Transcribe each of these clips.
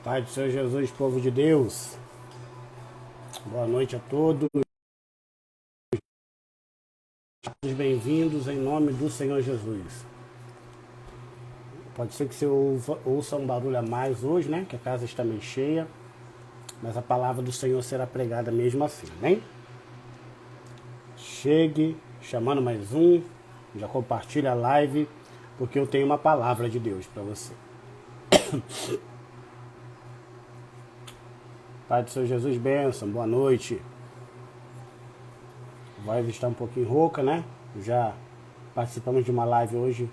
Pai do Senhor Jesus, povo de Deus, boa noite a todos, bem-vindos em nome do Senhor Jesus. Pode ser que você ouça um barulho a mais hoje, né? Que a casa está meio cheia, mas a palavra do Senhor será pregada mesmo assim, amém? Chegue, chamando mais um, já compartilha a live, porque eu tenho uma palavra de Deus para você. Pai do Senhor Jesus, bênção, boa noite. A voz está um pouquinho rouca, né? Já participamos de uma live hoje.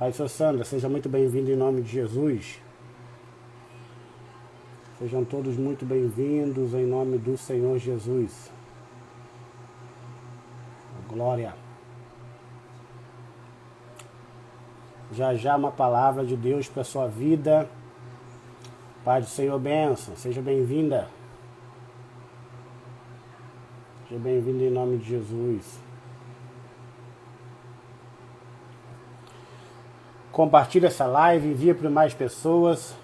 Pai do Senhor Sandra, seja muito bem-vindo em nome de Jesus. Sejam todos muito bem-vindos em nome do Senhor Jesus. Glória. Já uma palavra de Deus para a sua vida. Pai do Senhor, bênção, seja bem-vinda. Seja bem-vindo em nome de Jesus. Compartilhe essa live, envie para mais pessoas,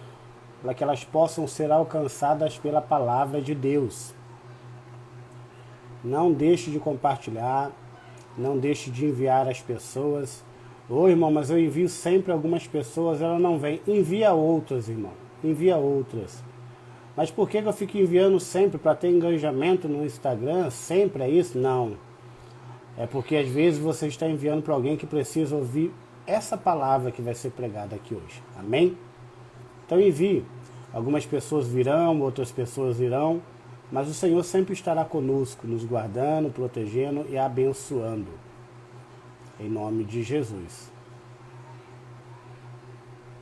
para que elas possam ser alcançadas pela palavra de Deus. Não deixe de compartilhar, não deixe de enviar às pessoas. Ô irmão, mas eu envio sempre algumas pessoas, ela não vem. Envia outras, irmão. Envia outras. Mas por que eu fico enviando sempre para ter engajamento no Instagram? Sempre é isso? Não. É porque às vezes você está enviando para alguém que precisa ouvir essa palavra que vai ser pregada aqui hoje. Amém? Então envie. Algumas pessoas virão, outras pessoas irão, mas o Senhor sempre estará conosco, nos guardando, protegendo e abençoando. Em nome de Jesus.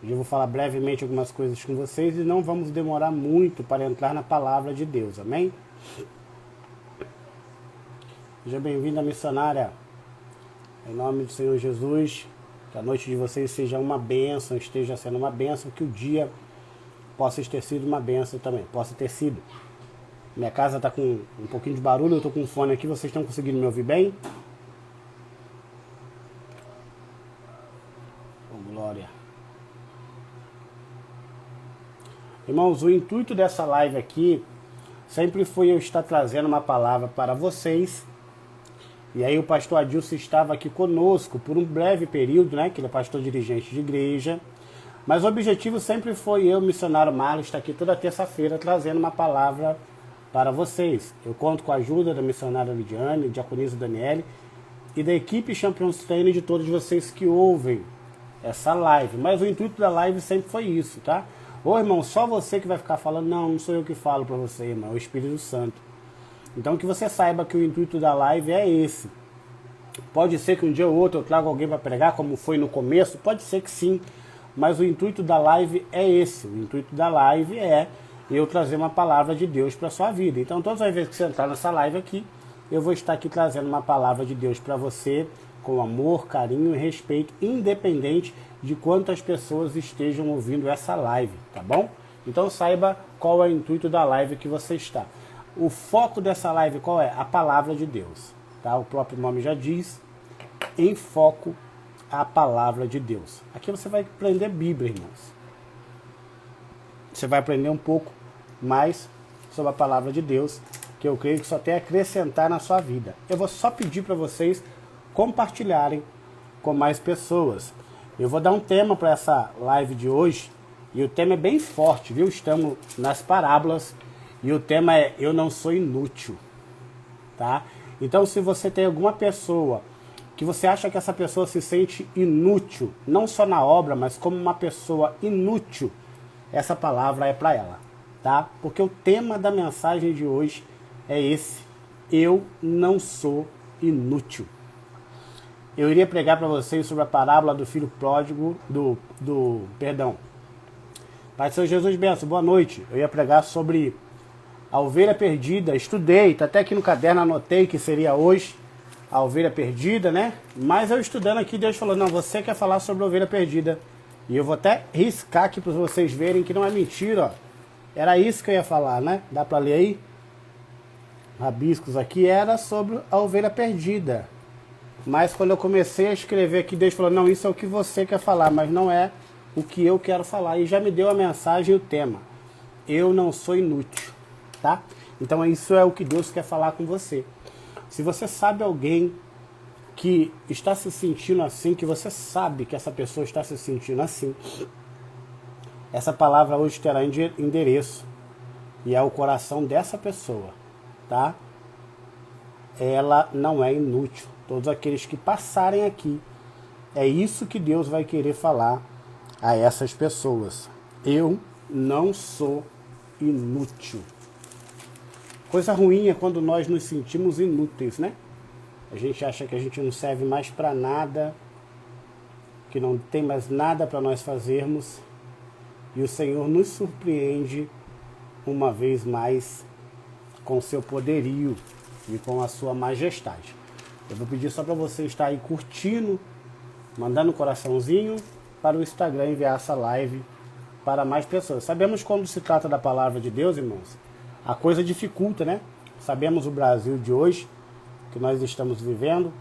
Hoje eu vou falar brevemente algumas coisas com vocês e não vamos demorar muito para entrar na palavra de Deus, amém? Seja bem-vinda, missionária. Em nome do Senhor Jesus, que a noite de vocês seja uma bênção, esteja sendo uma bênção, que o dia possa ter sido uma bênção também, possa ter sido. Minha casa está com um pouquinho de barulho, eu estou com um fone aqui, vocês estão conseguindo me ouvir bem? Oh, glória. Irmãos, o intuito dessa live aqui sempre foi eu estar trazendo uma palavra para vocês. E aí o pastor Adilson estava aqui conosco por um breve período, né? Que ele é pastor dirigente de igreja. Mas o objetivo sempre foi eu, missionário Marlon, estar aqui toda terça-feira trazendo uma palavra para vocês. Eu conto com a ajuda da missionária Lidiane, diaconisa Daniele e da equipe Champions Training, de todos vocês que ouvem essa live. Mas o intuito da live sempre foi isso, tá? Ô irmão, só você que vai ficar falando? Não, não sou eu que falo para você, irmão, é o Espírito Santo. Então que você saiba que o intuito da live é esse. Pode ser que um dia ou outro eu traga alguém para pregar, como foi no começo, pode ser que sim. Mas o intuito da live é esse. O intuito da live é eu trazer uma palavra de Deus para a sua vida. Então todas as vezes que você entrar nessa live aqui, eu vou estar aqui trazendo uma palavra de Deus para você, com amor, carinho e respeito, independente de quantas pessoas estejam ouvindo essa live, tá bom? Então saiba qual é o intuito da live que você está. O foco dessa live qual é? A palavra de Deus, tá? O próprio nome já diz, em foco a palavra de Deus. Aqui você vai aprender Bíblia, irmãos. Você vai aprender um pouco mais sobre a palavra de Deus, que eu creio que só tem a acrescentar na sua vida. Eu vou só pedir para vocês compartilharem com mais pessoas. Eu vou dar um tema para essa live de hoje, e o tema é bem forte, viu? Estamos nas parábolas, e o tema é Eu Não Sou Inútil, tá? Então se você tem alguma pessoa que você acha que essa pessoa se sente inútil, não só na obra, mas como uma pessoa inútil, essa palavra é para ela, tá? Porque o tema da mensagem de hoje é esse: Eu não sou inútil. Eu iria pregar para vocês sobre a parábola do filho pródigo, Pai do Senhor Jesus, benção, boa noite. Eu ia pregar sobre a ovelha perdida. Estudei, tá até aqui no caderno, anotei que seria hoje a ovelha perdida, né? Mas eu estudando aqui, Deus falou, não, você quer falar sobre a ovelha perdida. E eu vou até riscar aqui para vocês verem que não é mentira, ó. Era isso que eu ia falar, né? Dá para ler aí? Rabiscos aqui, era sobre a ovelha perdida. Mas quando eu comecei a escrever aqui, Deus falou, não, isso é o que você quer falar, mas não é o que eu quero falar. E já me deu a mensagem e o tema. eu não sou inútil, tá? Então isso é o que Deus quer falar com você. Se você sabe alguém que está se sentindo assim, que você sabe que essa pessoa está se sentindo assim, essa palavra hoje terá endereço e é o coração dessa pessoa, tá? Ela não é inútil. Todos aqueles que passarem aqui, é isso que Deus vai querer falar a essas pessoas. Eu não sou inútil. Coisa ruim é quando nós nos sentimos inúteis, né? A gente acha que a gente não serve mais para nada, que não tem mais nada para nós fazermos. E o Senhor nos surpreende uma vez mais com seu poderio e com a sua majestade. Eu vou pedir só para você estar aí curtindo, mandando um coraçãozinho para o Instagram enviar essa live para mais pessoas. Sabemos quando se trata da palavra de Deus, irmãos, a coisa dificulta, né? Sabemos o Brasil de hoje, que nós estamos vivendo,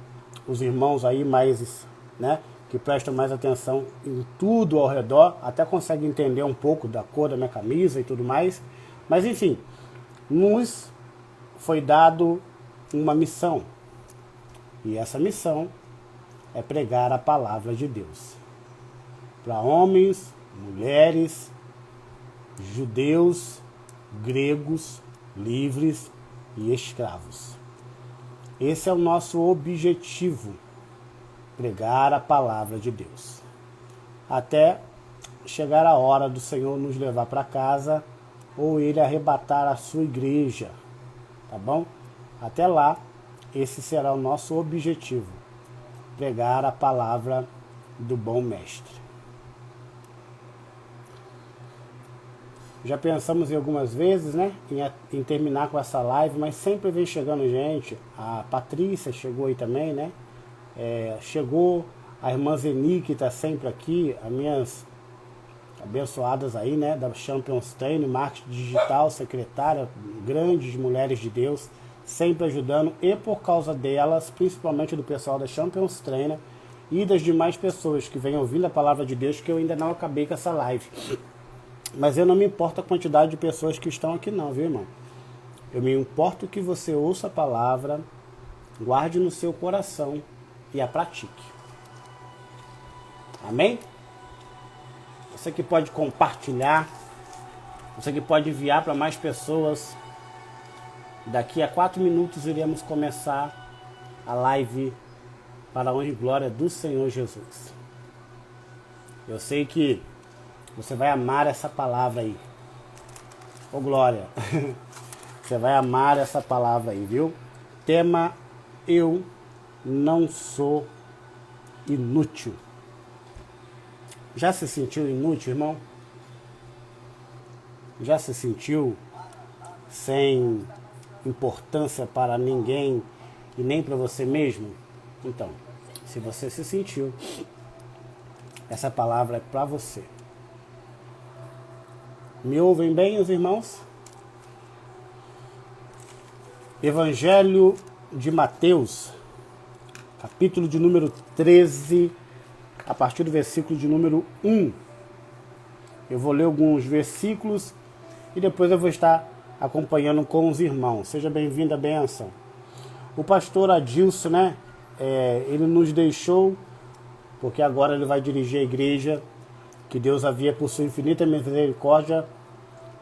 os irmãos aí mais, né, que prestam mais atenção em tudo ao redor, até conseguem entender um pouco da cor da minha camisa e tudo mais. Mas enfim, nos foi dado uma missão. E essa missão é pregar a palavra de Deus. Para homens, mulheres, judeus, gregos, livres e escravos. Esse é o nosso objetivo, pregar a palavra de Deus. Até chegar a hora do Senhor nos levar para casa ou Ele arrebatar a sua igreja, tá bom? Até lá, esse será o nosso objetivo, pregar a palavra do bom mestre. Já pensamos em algumas vezes, né, em terminar com essa live, mas sempre vem chegando gente. A Patrícia chegou aí também, né? Chegou a irmã Zeni, que está sempre aqui, as minhas abençoadas aí, né, da Champions Trainer, marketing digital, secretária, grandes mulheres de Deus, sempre ajudando, e por causa delas, principalmente do pessoal da Champions Trainer e das demais pessoas que vêm ouvindo a palavra de Deus, que eu ainda não acabei com essa live. Mas eu não me importo a quantidade de pessoas que estão aqui não, viu, irmão? Eu me importo que você ouça a palavra, guarde no seu coração e a pratique. Amém? Você que pode compartilhar, você que pode enviar para mais pessoas. Daqui a 4 minutos iremos começar a live para a honra e glória do Senhor Jesus. Eu sei que você vai amar essa palavra aí. Ô glória! Você vai amar essa palavra aí, viu? Tema: eu não sou inútil. Já se sentiu inútil, irmão? Já se sentiu sem importância para ninguém e nem para você mesmo? Então, se você se sentiu, essa palavra é para você. Me ouvem bem os irmãos? Evangelho de Mateus, capítulo de número 13, a partir do versículo de número 1. Eu vou ler alguns versículos e depois eu vou estar acompanhando com os irmãos. Seja bem-vindo à bênção. O pastor Adilson, né? Ele nos deixou, porque agora ele vai dirigir a igreja, que Deus havia, por sua infinita misericórdia,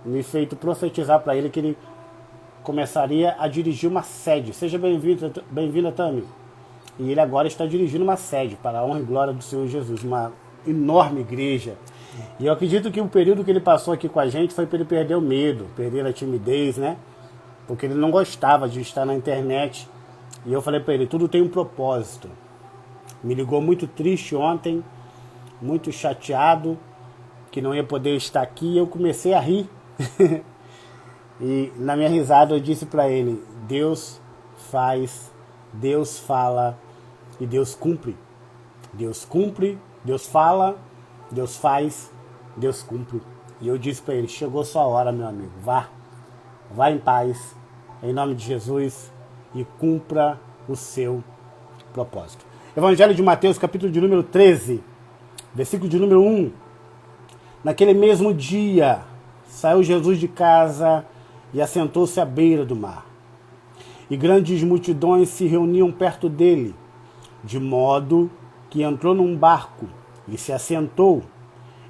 me feito profetizar para ele que ele começaria a dirigir uma sede. Seja bem-vinda, Tami. E ele agora está dirigindo uma sede para a honra e glória do Senhor Jesus, uma enorme igreja. E eu acredito que o período que ele passou aqui com a gente foi para ele perder o medo, perder a timidez, né? Porque ele não gostava de estar na internet. E eu falei para ele, tudo tem um propósito. Me ligou muito triste ontem, muito chateado, que não ia poder estar aqui. E eu comecei a rir. E na minha risada eu disse para ele, Deus faz, Deus fala e Deus cumpre. Deus cumpre, Deus fala, Deus faz, Deus cumpre. E eu disse para ele, chegou sua hora, meu amigo, vá em paz, em nome de Jesus, e cumpra o seu propósito. Evangelho de Mateus, capítulo de número 13, versículo de número 1. Naquele mesmo dia, saiu Jesus de casa e assentou-se à beira do mar. E grandes multidões se reuniam perto dele, de modo que entrou num barco e se assentou,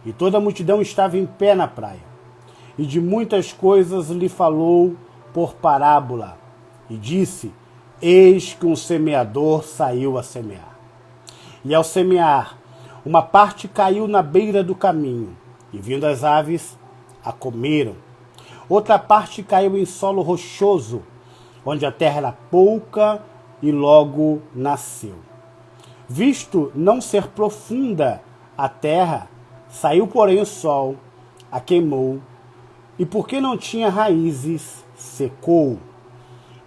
e toda a multidão estava em pé na praia. E de muitas coisas lhe falou por parábola, e disse: Eis que um semeador saiu a semear. E ao semear, uma parte caiu na beira do caminho, e vindo as aves, a comeram. Outra parte caiu em solo rochoso, onde a terra era pouca, e logo nasceu. Visto não ser profunda a terra, saiu porém o sol, a queimou, e porque não tinha raízes, secou.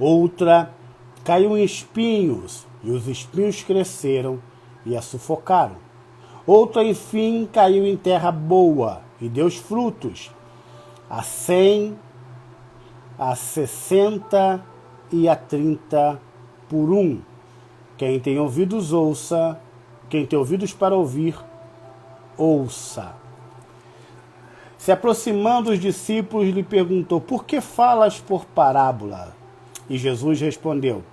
Outra caiu em espinhos, e os espinhos cresceram e a sufocaram. Outra, enfim, caiu em terra boa, e deu frutos, a 100, a 60 e a 30 por um. Quem tem ouvidos, ouça. Quem tem ouvidos para ouvir, ouça. Se aproximando os discípulos, lhe perguntou: Por que falas por parábola? E Jesus respondeu: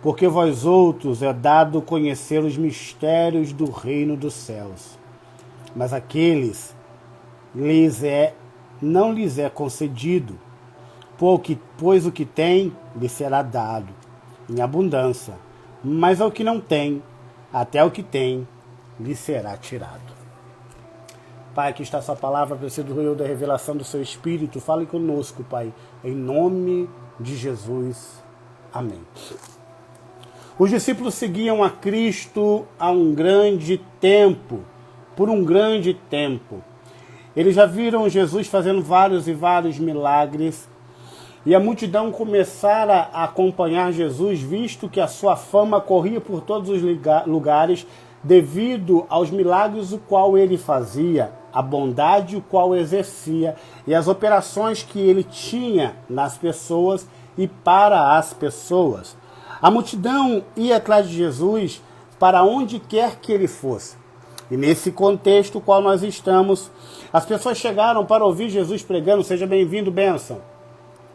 Porque vós outros é dado conhecer os mistérios do reino dos céus, mas aqueles não lhes é concedido, pois o que tem lhe será dado em abundância, mas ao que não tem, até o que tem lhe será tirado. Pai, aqui está a sua palavra, preciso da revelação do seu Espírito. Fale conosco, Pai, em nome de Jesus. Amém. Os discípulos seguiam a Cristo há um grande tempo, por um grande tempo. Eles já viram Jesus fazendo vários e vários milagres, e a multidão começara a acompanhar Jesus, visto que a sua fama corria por todos os lugares, devido aos milagres o qual ele fazia, a bondade o qual exercia e as operações que ele tinha nas pessoas e para as pessoas. A multidão ia atrás de Jesus para onde quer que ele fosse. E nesse contexto qual nós estamos, as pessoas chegaram para ouvir Jesus pregando. Seja bem-vindo, bênção.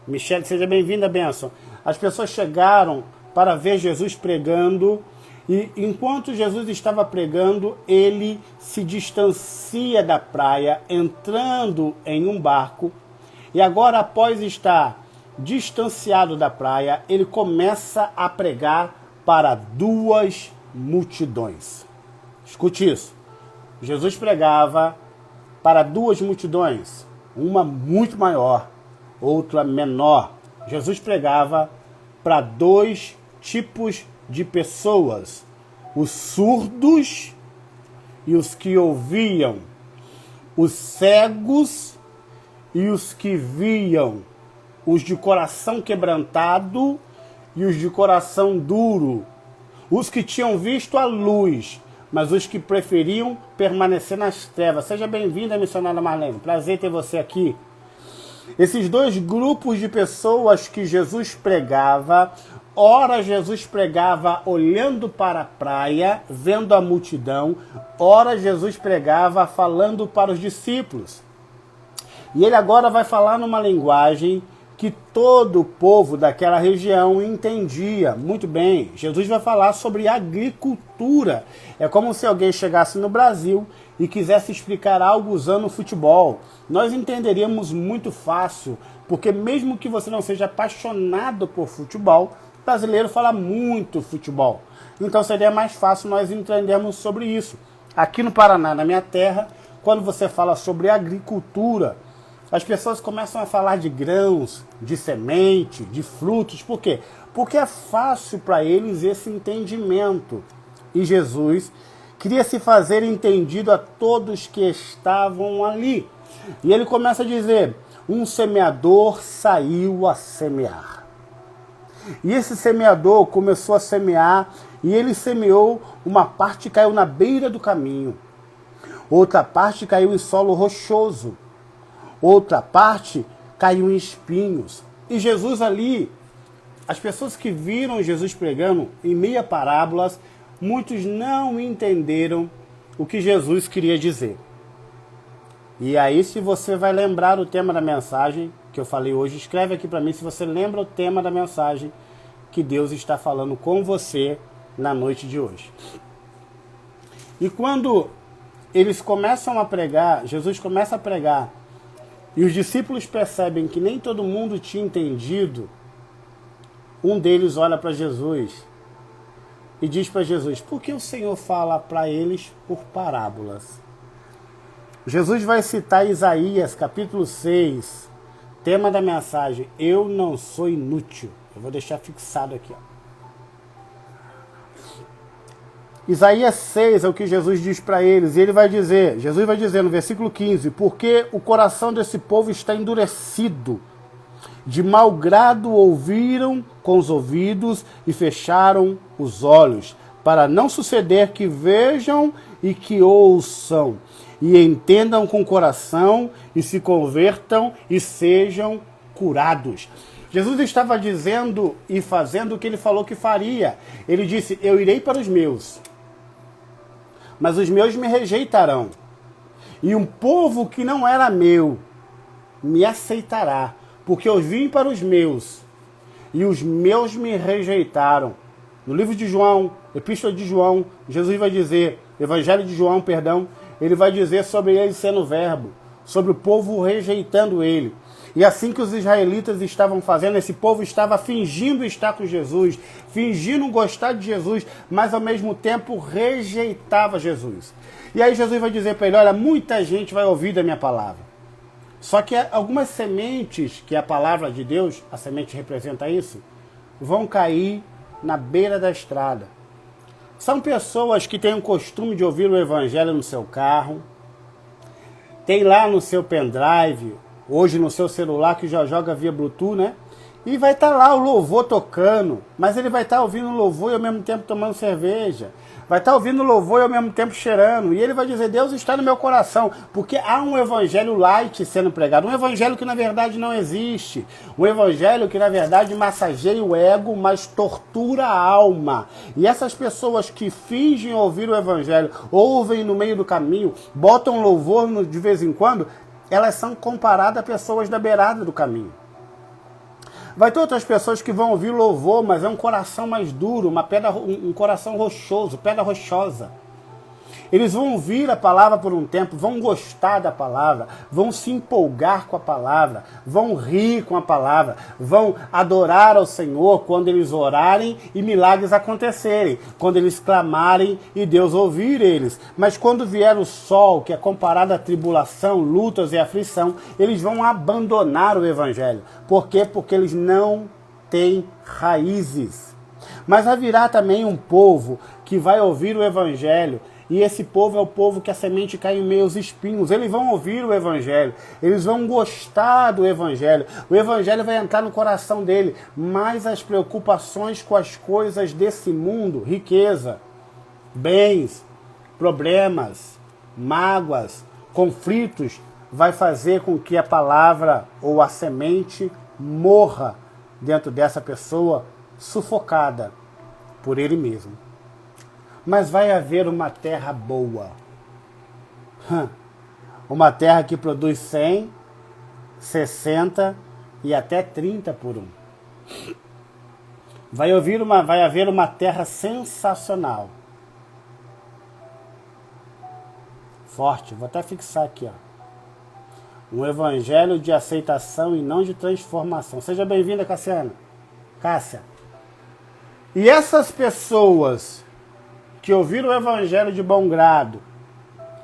Michele, seja bem-vinda, bênção. As pessoas chegaram para ver Jesus pregando, e enquanto Jesus estava pregando, ele se distancia da praia, entrando em um barco, e agora, após estar distanciado da praia, ele começa a pregar para duas multidões. Escute isso. Jesus pregava para duas multidões, uma muito maior, outra menor. Jesus pregava para dois tipos de pessoas: os surdos e os que ouviam, os cegos e os que viam, os de coração quebrantado e os de coração duro, os que tinham visto a luz, mas os que preferiam permanecer nas trevas. Seja bem-vinda, missionária Marlene. Prazer ter você aqui. Esses dois grupos de pessoas que Jesus pregava, ora Jesus pregava olhando para a praia, vendo a multidão, ora Jesus pregava falando para os discípulos. E ele agora vai falar numa linguagem que todo o povo daquela região entendia muito bem. Jesus vai falar sobre agricultura. É como se alguém chegasse no Brasil e quisesse explicar algo usando futebol. Nós entenderíamos muito fácil, porque mesmo que você não seja apaixonado por futebol, o brasileiro fala muito futebol. Então seria mais fácil nós entendermos sobre isso. Aqui no Paraná, na minha terra, quando você fala sobre agricultura, as pessoas começam a falar de grãos, de semente, de frutos. Por quê? Porque é fácil para eles esse entendimento. E Jesus queria se fazer entendido a todos que estavam ali. E ele começa a dizer: um semeador saiu a semear. E esse semeador começou a semear, e ele semeou, uma parte caiu na beira do caminho, outra parte caiu em solo rochoso, outra parte caiu em espinhos. E Jesus ali, as pessoas que viram Jesus pregando em meia parábolas, muitos não entenderam o que Jesus queria dizer. E aí, se você vai lembrar o tema da mensagem que eu falei hoje, escreve aqui para mim se você lembra o tema da mensagem que Deus está falando com você na noite de hoje. E quando eles começam a pregar, Jesus começa a pregar, e os discípulos percebem que nem todo mundo tinha entendido, um deles olha para Jesus e diz para Jesus: por que o Senhor fala para eles por parábolas? Jesus vai citar Isaías, capítulo 6, tema da mensagem: eu não sou inútil. Eu vou deixar fixado aqui. Isaías 6 é o que Jesus diz para eles. E ele vai dizer, Jesus vai dizer no versículo 15: porque o coração desse povo está endurecido. De mau grado ouviram com os ouvidos e fecharam os olhos, para não suceder que vejam e que ouçam, e entendam com o coração, e se convertam e sejam curados. Jesus estava dizendo e fazendo o que ele falou que faria. Ele disse: eu irei para os meus, mas os meus me rejeitarão. E um povo que não era meu me aceitará, porque eu vim para os meus, e os meus me rejeitaram. No livro de João, Epístola de João, Jesus vai dizer, Evangelho de João, perdão, ele vai dizer sobre ele sendo verbo, sobre o povo rejeitando ele. E assim que os israelitas estavam fazendo, esse povo estava fingindo estar com Jesus, fingindo gostar de Jesus, mas ao mesmo tempo rejeitava Jesus. E aí Jesus vai dizer para ele: olha, muita gente vai ouvir da minha palavra. Só que algumas sementes, que é a palavra de Deus, a semente representa isso, vão cair na beira da estrada. São pessoas que têm o costume de ouvir o evangelho no seu carro, tem lá no seu pendrive, hoje no seu celular que já joga via Bluetooth, né? E vai estar lá o louvor tocando, mas ele vai estar ouvindo o louvor e ao mesmo tempo tomando cerveja. Vai estar ouvindo o louvor e ao mesmo tempo cheirando. E ele vai dizer: Deus está no meu coração. Porque há um evangelho light sendo pregado. Um evangelho que na verdade não existe. Um evangelho que na verdade massageia o ego, mas tortura a alma. E essas pessoas que fingem ouvir o evangelho, ouvem no meio do caminho, botam louvor de vez em quando, elas são comparadas a pessoas da beirada do caminho. Vai ter outras pessoas que vão ouvir louvor, mas é um coração mais duro, um coração rochoso, pedra rochosa. Eles vão ouvir a palavra por um tempo, vão gostar da palavra, vão se empolgar com a palavra, vão rir com a palavra, vão adorar ao Senhor quando eles orarem e milagres acontecerem, quando eles clamarem e Deus ouvir eles. Mas quando vier o sol, que é comparado à tribulação, lutas e aflição, eles vão abandonar o evangelho. Por quê? Porque eles não têm raízes. Mas haverá também um povo que vai ouvir o evangelho. E esse povo é o povo que a semente cai em meio aos espinhos. Eles vão ouvir o evangelho, eles vão gostar do evangelho. O evangelho vai entrar no coração dele, mas as preocupações com as coisas desse mundo, riqueza, bens, problemas, mágoas, conflitos, vai fazer com que a palavra ou a semente morra dentro dessa pessoa, sufocada por ele mesmo. Mas vai haver uma terra boa. Uma terra que produz 100, 60 e até 30 por um. Vai haver uma terra sensacional. Forte, vou até fixar aqui, ó. Um evangelho de aceitação e não de transformação. Seja bem-vinda, Cássia. E essas pessoas que ouviram o evangelho de bom grado,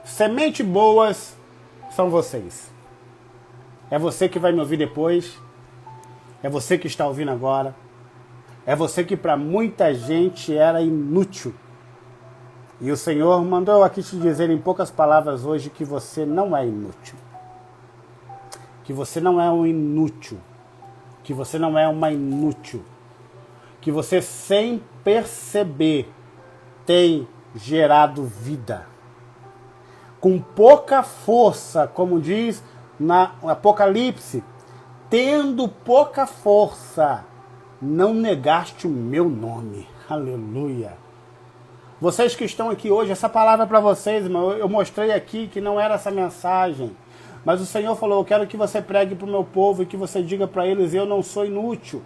semente boas, são vocês. É você que vai me ouvir depois, é você que está ouvindo agora, é você que para muita gente era inútil. E o Senhor mandou aqui te dizer em poucas palavras hoje que você não é inútil. Que você não é um inútil. Que você não é uma inútil. Que você, sem perceber, tem gerado vida. Com pouca força, como diz na Apocalipse, tendo pouca força, não negaste o meu nome. Aleluia. Vocês que estão aqui hoje, essa palavra é para vocês, irmão. Eu mostrei aqui que não era essa mensagem. Mas o Senhor falou, eu quero que você pregue para o meu povo e que você diga para eles, eu não sou inútil.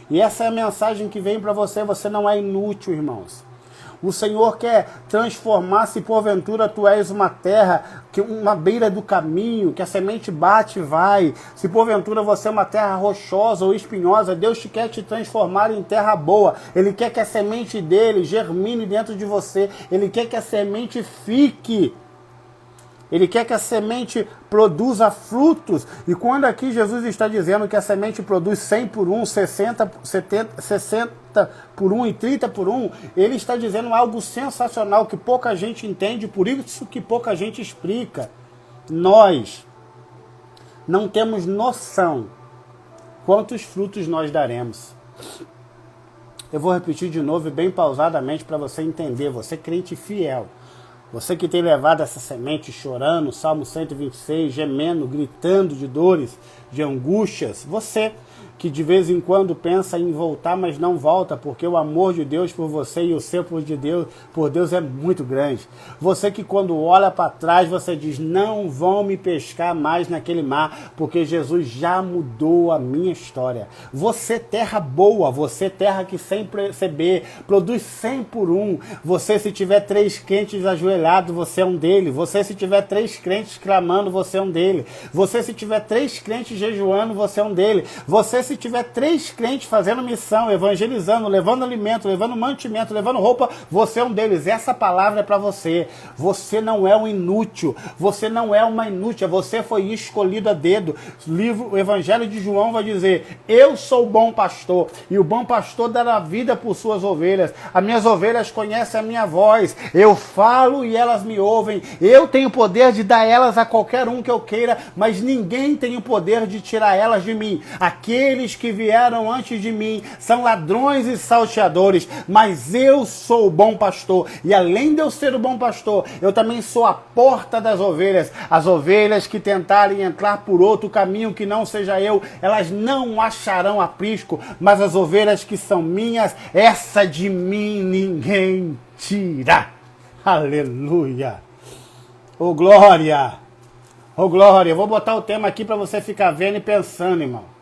E essa é a mensagem que vem para você, você não é inútil, irmãos. O Senhor quer transformar, se porventura tu és uma terra, uma beira do caminho, que a semente bate e vai. Se porventura você é uma terra rochosa ou espinhosa, Deus quer te transformar em terra boa. Ele quer que a semente dele germine dentro de você. Ele quer que a semente fique. Ele quer que a semente produza frutos. E quando aqui Jesus está dizendo que a semente produz 100 por 1, 60 por 1 e 30 por 1, ele está dizendo algo sensacional que pouca gente entende, por isso que pouca gente explica. Nós não temos noção quantos frutos nós daremos. Eu vou repetir de novo e bem pausadamente para você entender, você crente fiel. Você que tem levado essa semente chorando, Salmo 126, gemendo, gritando de dores, de angústias. Você que de vez em quando pensa em voltar, mas não volta, porque o amor de Deus por você e o seu por Deus é muito grande. Você que quando olha para trás, você diz, não vão me pescar mais naquele mar, porque Jesus já mudou a minha história. Você terra boa, você terra que sem perceber, produz 100 por 1. Você se tiver 3 crentes ajoelhados, você é um deles. Você se tiver 3 crentes clamando, você é um deles. Você se tiver 3 crentes jejuando, você é um deles. Você se tiver 3 crentes fazendo missão, evangelizando, levando alimento, levando mantimento, levando roupa, você é um deles. Essa palavra é para você. Você não é um inútil. Você não é uma inútil. Você foi escolhido a dedo. O Evangelho de João vai dizer, eu sou o bom pastor, e o bom pastor dará vida por suas ovelhas. As minhas ovelhas conhecem a minha voz. Eu falo e elas me ouvem. Eu tenho o poder de dar elas a qualquer um que eu queira, mas ninguém tem o poder de tirar elas de mim. Aqueles que vieram antes de mim são ladrões e salteadores, mas eu sou o bom pastor, e além de eu ser o bom pastor, eu também sou a porta das ovelhas. As ovelhas que tentarem entrar por outro caminho que não seja eu, elas não acharão aprisco, mas as ovelhas que são minhas, essa de mim ninguém tira. Aleluia! Ô glória! Ô glória! Eu vou botar o tema aqui para você ficar vendo e pensando, irmão.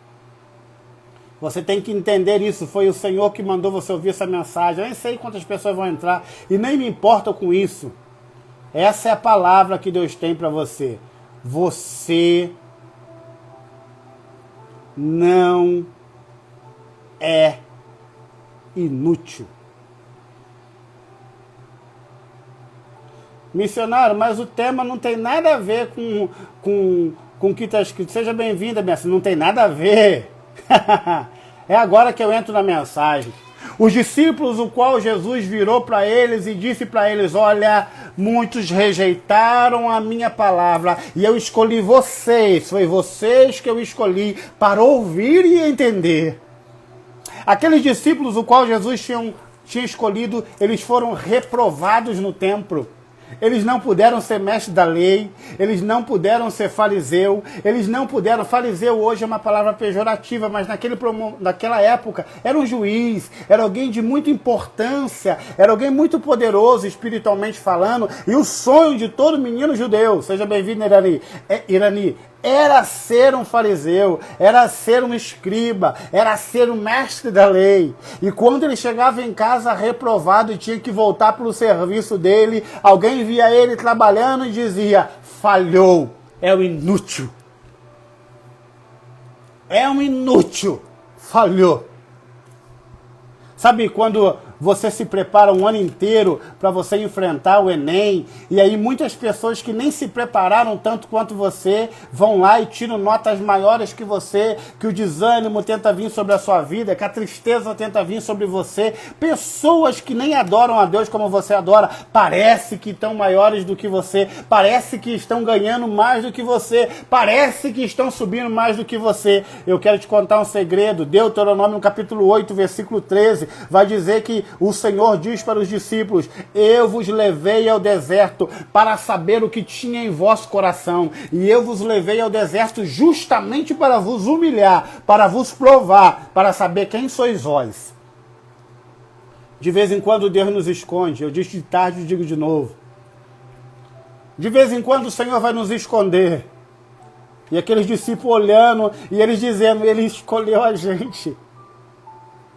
Você tem que entender isso. Foi o Senhor que mandou você ouvir essa mensagem. Eu nem sei quantas pessoas vão entrar e nem me importa com isso. Essa é a palavra que Deus tem para você. Você não é inútil. Missionário, mas o tema não tem nada a ver com o que está escrito. Seja bem-vinda, minha filha. Não tem nada a ver. É agora que eu entro na mensagem. Os discípulos, o qual Jesus virou para eles e disse para eles, olha, muitos rejeitaram a minha palavra e eu escolhi vocês, foi vocês que eu escolhi para ouvir e entender. Aqueles discípulos, o qual Jesus tinha escolhido, eles foram reprovados no templo. Eles não puderam ser mestre da lei, eles não puderam ser fariseu, eles não puderam... Fariseu hoje é uma palavra pejorativa, mas naquela época era um juiz, era alguém de muita importância, era alguém muito poderoso espiritualmente falando, e o sonho de todo menino judeu, seja bem-vindo, Irani, era ser um fariseu, era ser um escriba, era ser um mestre da lei. E quando ele chegava em casa reprovado e tinha que voltar para o serviço dele, alguém via ele trabalhando e dizia, falhou, é um inútil. É um inútil, falhou. Sabe quando você se prepara um ano inteiro para você enfrentar o Enem, e aí muitas pessoas que nem se prepararam tanto quanto você vão lá e tiram notas maiores que você, que o desânimo tenta vir sobre a sua vida, que a tristeza tenta vir sobre você. Pessoas que nem adoram a Deus como você adora, parece que estão maiores do que você, parece que estão ganhando mais do que você, parece que estão subindo mais do que você. Eu quero te contar um segredo. Deuteronômio capítulo 8, versículo 13, vai dizer que o Senhor diz para os discípulos, eu vos levei ao deserto para saber o que tinha em vosso coração, e eu vos levei ao deserto justamente para vos humilhar, para vos provar, para saber quem sois vós. De vez em quando Deus nos esconde, eu disse de tarde e digo de novo. De vez em quando o Senhor vai nos esconder. E aqueles discípulos olhando e eles dizendo, ele escolheu a gente.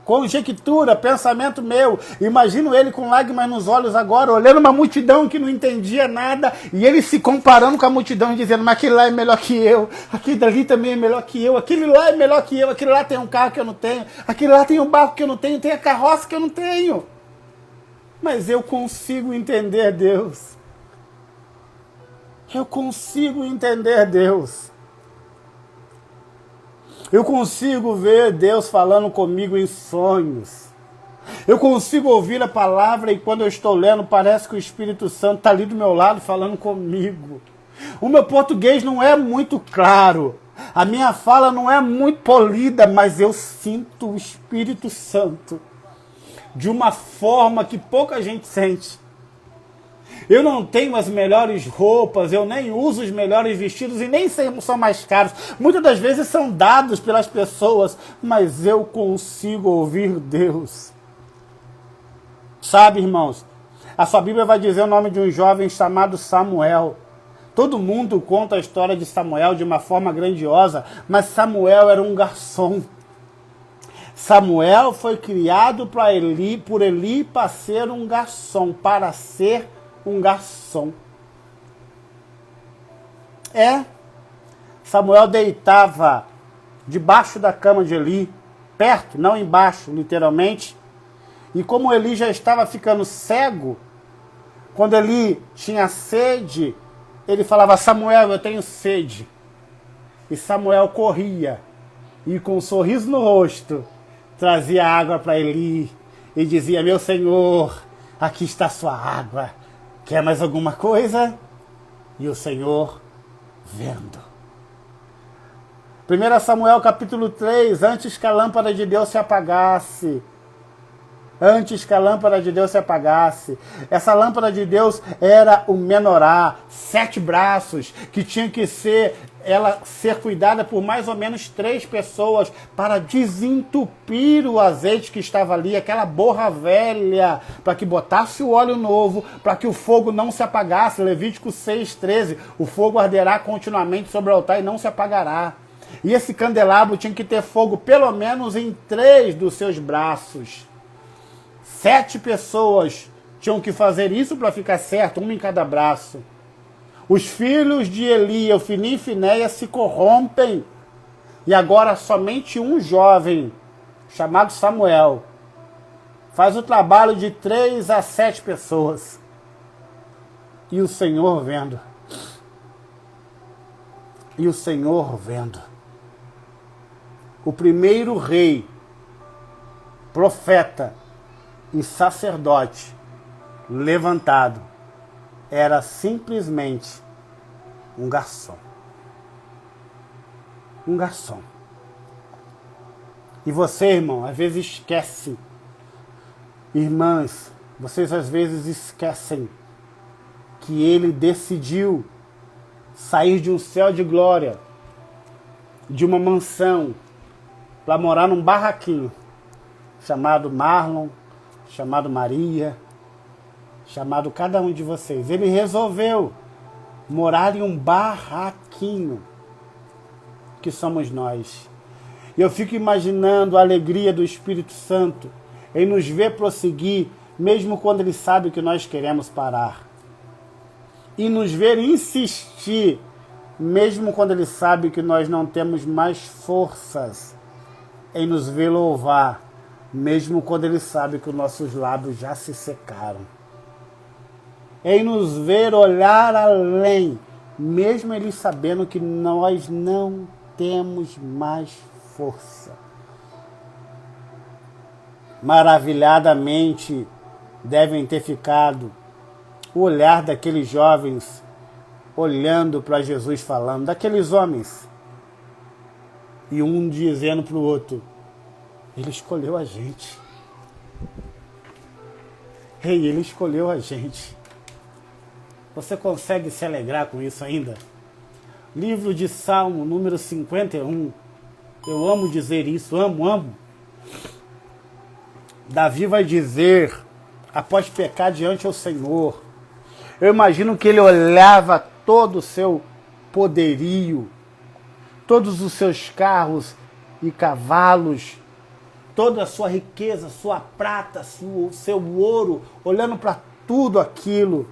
Conjectura, pensamento meu. Imagino ele com lágrimas nos olhos agora, olhando uma multidão que não entendia nada, e ele se comparando com a multidão e dizendo, mas aquele lá é melhor que eu, aquele dali também é melhor que eu, aquele lá é melhor que eu, aquele lá tem um carro que eu não tenho, aquele lá tem um barco que eu não tenho, tem a carroça que eu não tenho. Mas eu consigo entender Deus. Eu consigo entender Deus. Eu consigo ver Deus falando comigo em sonhos. Eu consigo ouvir a palavra e quando eu estou lendo, parece que o Espírito Santo está ali do meu lado falando comigo. O meu português não é muito claro. A minha fala não é muito polida, mas eu sinto o Espírito Santo de uma forma que pouca gente sente. Eu não tenho as melhores roupas, eu nem uso os melhores vestidos e nem sempre são mais caros. Muitas das vezes são dados pelas pessoas, mas eu consigo ouvir Deus. Sabe, irmãos, a sua Bíblia vai dizer o nome de um jovem chamado Samuel. Todo mundo conta a história de Samuel de uma forma grandiosa, mas Samuel era um garçom. Samuel foi criado por Eli para ser um garçom, Samuel deitava debaixo da cama de Eli, perto, não embaixo, literalmente. E como Eli já estava ficando cego, quando Eli tinha sede, ele falava, Samuel, eu tenho sede. E Samuel corria e com um sorriso no rosto, trazia água para Eli e dizia, meu senhor, aqui está sua água. Quer mais alguma coisa? E o Senhor vendo. 1 Samuel capítulo 3, antes que a lâmpada de Deus se apagasse. Essa lâmpada de Deus era o menorá, 7 braços, que tinha que ser cuidada por mais ou menos 3 pessoas para desentupir o azeite que estava ali, aquela borra velha, para que botasse o óleo novo, para que o fogo não se apagasse. Levítico 6,13, o fogo arderá continuamente sobre o altar e não se apagará. E esse candelabro tinha que ter fogo pelo menos em 3 dos seus braços. 7 pessoas tinham que fazer isso para ficar certo, uma em cada braço. Os filhos de Eli, Ofni e Finéias, se corrompem. E agora somente um jovem, chamado Samuel, faz o trabalho de 3 a 7 pessoas. E o Senhor vendo. O primeiro rei, profeta e sacerdote levantado era simplesmente um garçom. E você, irmão, às vezes esquece. Irmãs, vocês às vezes esquecem que ele decidiu sair de um céu de glória, de uma mansão, para morar num barraquinho, chamado Marlon, chamado Maria, chamado cada um de vocês. Ele resolveu morar em um barraquinho, que somos nós. E eu fico imaginando a alegria do Espírito Santo em nos ver prosseguir, mesmo quando ele sabe que nós queremos parar. E nos ver insistir, mesmo quando ele sabe que nós não temos mais forças, em nos ver louvar, mesmo quando ele sabe que os nossos lábios já se secaram. Em nos ver olhar além, mesmo ele sabendo que nós não temos mais força. Maravilhadamente devem ter ficado o olhar daqueles jovens olhando para Jesus falando, daqueles homens, e um dizendo para o outro, ele escolheu a gente. Ele escolheu a gente. Você consegue se alegrar com isso ainda? Livro de Salmo, número 51. Eu amo dizer isso, amo. Davi vai dizer, após pecar diante ao Senhor, eu imagino que ele olhava todo o seu poderio, todos os seus carros e cavalos, toda a sua riqueza, sua prata, seu ouro, olhando para tudo aquilo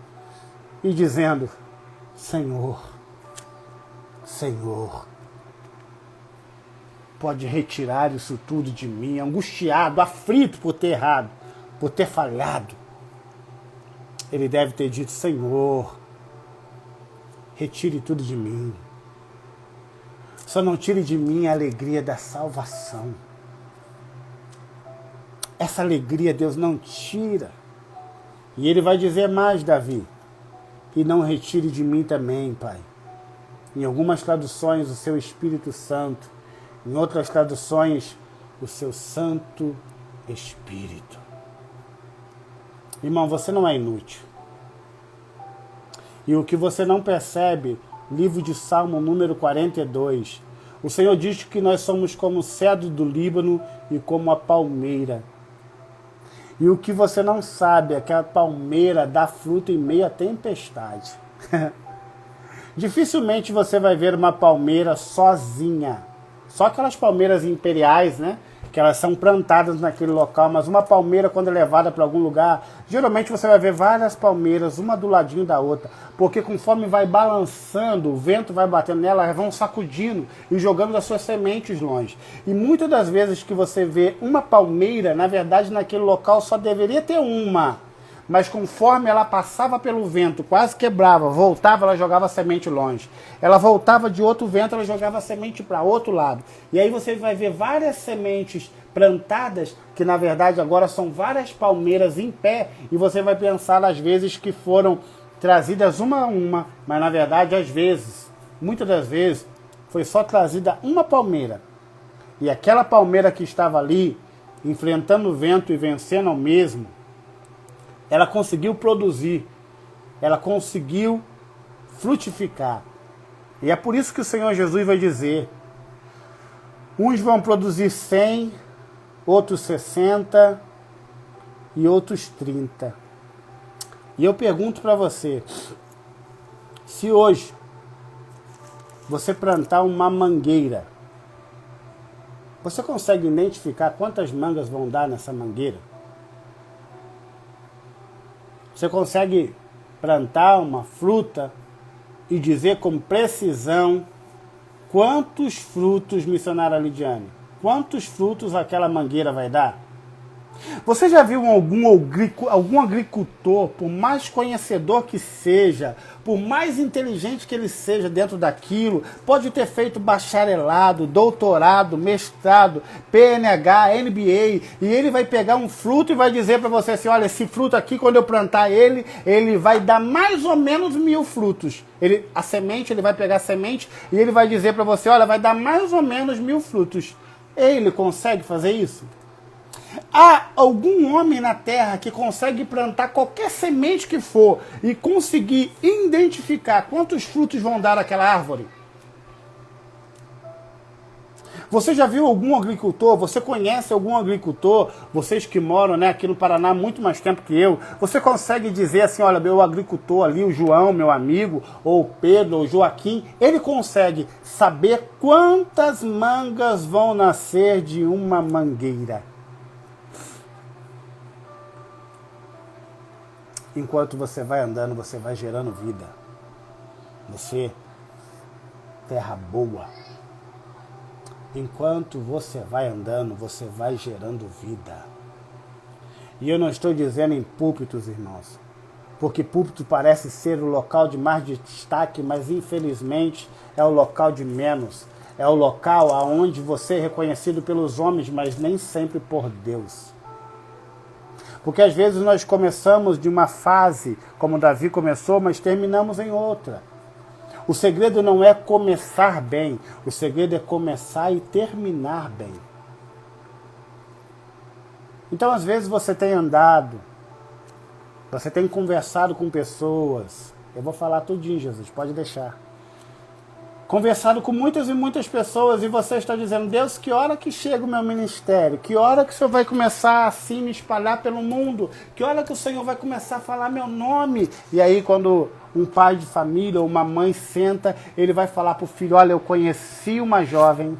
e dizendo: Senhor, Senhor, pode retirar isso tudo de mim, angustiado, aflito por ter errado, por ter falhado. Ele deve ter dito: Senhor, retire tudo de mim. Só não tire de mim a alegria da salvação. Essa alegria Deus não tira. E ele vai dizer mais, Davi: e não retire de mim também, Pai. Em algumas traduções, o seu Espírito Santo. Em outras traduções, o seu Santo Espírito. Irmão, você não é inútil. E o que você não percebe, livro de Salmo número 42, o Senhor diz que nós somos como o cedro do Líbano e como a palmeira. E o que você não sabe é que a palmeira dá fruto em meio à tempestade. Dificilmente você vai ver uma palmeira sozinha. Só aquelas palmeiras imperiais, né? Que elas são plantadas naquele local, mas uma palmeira, quando é levada para algum lugar, geralmente você vai ver várias palmeiras, uma do ladinho da outra, porque conforme vai balançando, o vento vai batendo nela, elas vão sacudindo e jogando as suas sementes longe. E muitas das vezes que você vê uma palmeira, na verdade naquele local só deveria ter uma, mas conforme ela passava pelo vento, quase quebrava, voltava, ela jogava a semente longe. Ela voltava de outro vento, ela jogava a semente para outro lado. E aí você vai ver várias sementes plantadas, que na verdade agora são várias palmeiras em pé, e você vai pensar às vezes que foram trazidas uma a uma, mas na verdade às vezes, muitas das vezes, foi só trazida uma palmeira. E aquela palmeira que estava ali, enfrentando o vento e vencendo ao mesmo, ela conseguiu produzir, ela conseguiu frutificar. E é por isso que o Senhor Jesus vai dizer: uns vão produzir 100, outros 60 e outros 30. E eu pergunto para você, se hoje você plantar uma mangueira, você consegue identificar quantas mangas vão dar nessa mangueira? Você consegue plantar uma fruta e dizer com precisão quantos frutos, missionária Lidiane, quantos frutos aquela mangueira vai dar? Você já viu algum agricultor, por mais conhecedor que seja, por mais inteligente que ele seja dentro daquilo, pode ter feito bacharelado, doutorado, mestrado, PNH, MBA, e ele vai pegar um fruto e vai dizer para você assim: olha, esse fruto aqui, quando eu plantar ele vai dar mais ou menos 1000 frutos. Ele vai pegar a semente e ele vai dizer para você: olha, vai dar mais ou menos 1000 frutos. Ele consegue fazer isso? Há algum homem na terra que consegue plantar qualquer semente que for e conseguir identificar quantos frutos vão dar aquela árvore? Você já viu algum agricultor? Você conhece algum agricultor? Vocês que moram, né, aqui no Paraná há muito mais tempo que eu, você consegue dizer assim: olha, meu agricultor ali, o João, meu amigo, ou o Pedro, ou o Joaquim, ele consegue saber quantas mangas vão nascer de uma mangueira? Enquanto você vai andando, você vai gerando vida. Você, terra boa. Enquanto você vai andando, você vai gerando vida. E eu não estou dizendo em púlpitos, irmãos, porque púlpito parece ser o local de mais destaque, mas infelizmente é o local de menos. É o local onde você é reconhecido pelos homens, mas nem sempre por Deus. Porque às vezes nós começamos de uma fase, como Davi começou, mas terminamos em outra. O segredo não é começar bem, o segredo é começar e terminar bem. Então às vezes você tem andado, você tem conversado com pessoas, eu vou falar tudinho, Jesus, pode deixar. conversado com muitas e muitas pessoas, e você está dizendo: Deus, que hora que chega o meu ministério? Que hora que o Senhor vai começar assim me espalhar pelo mundo? Que hora que o Senhor vai começar a falar meu nome? E aí quando um pai de família ou uma mãe senta, ele vai falar para o filho: olha, eu conheci uma jovem,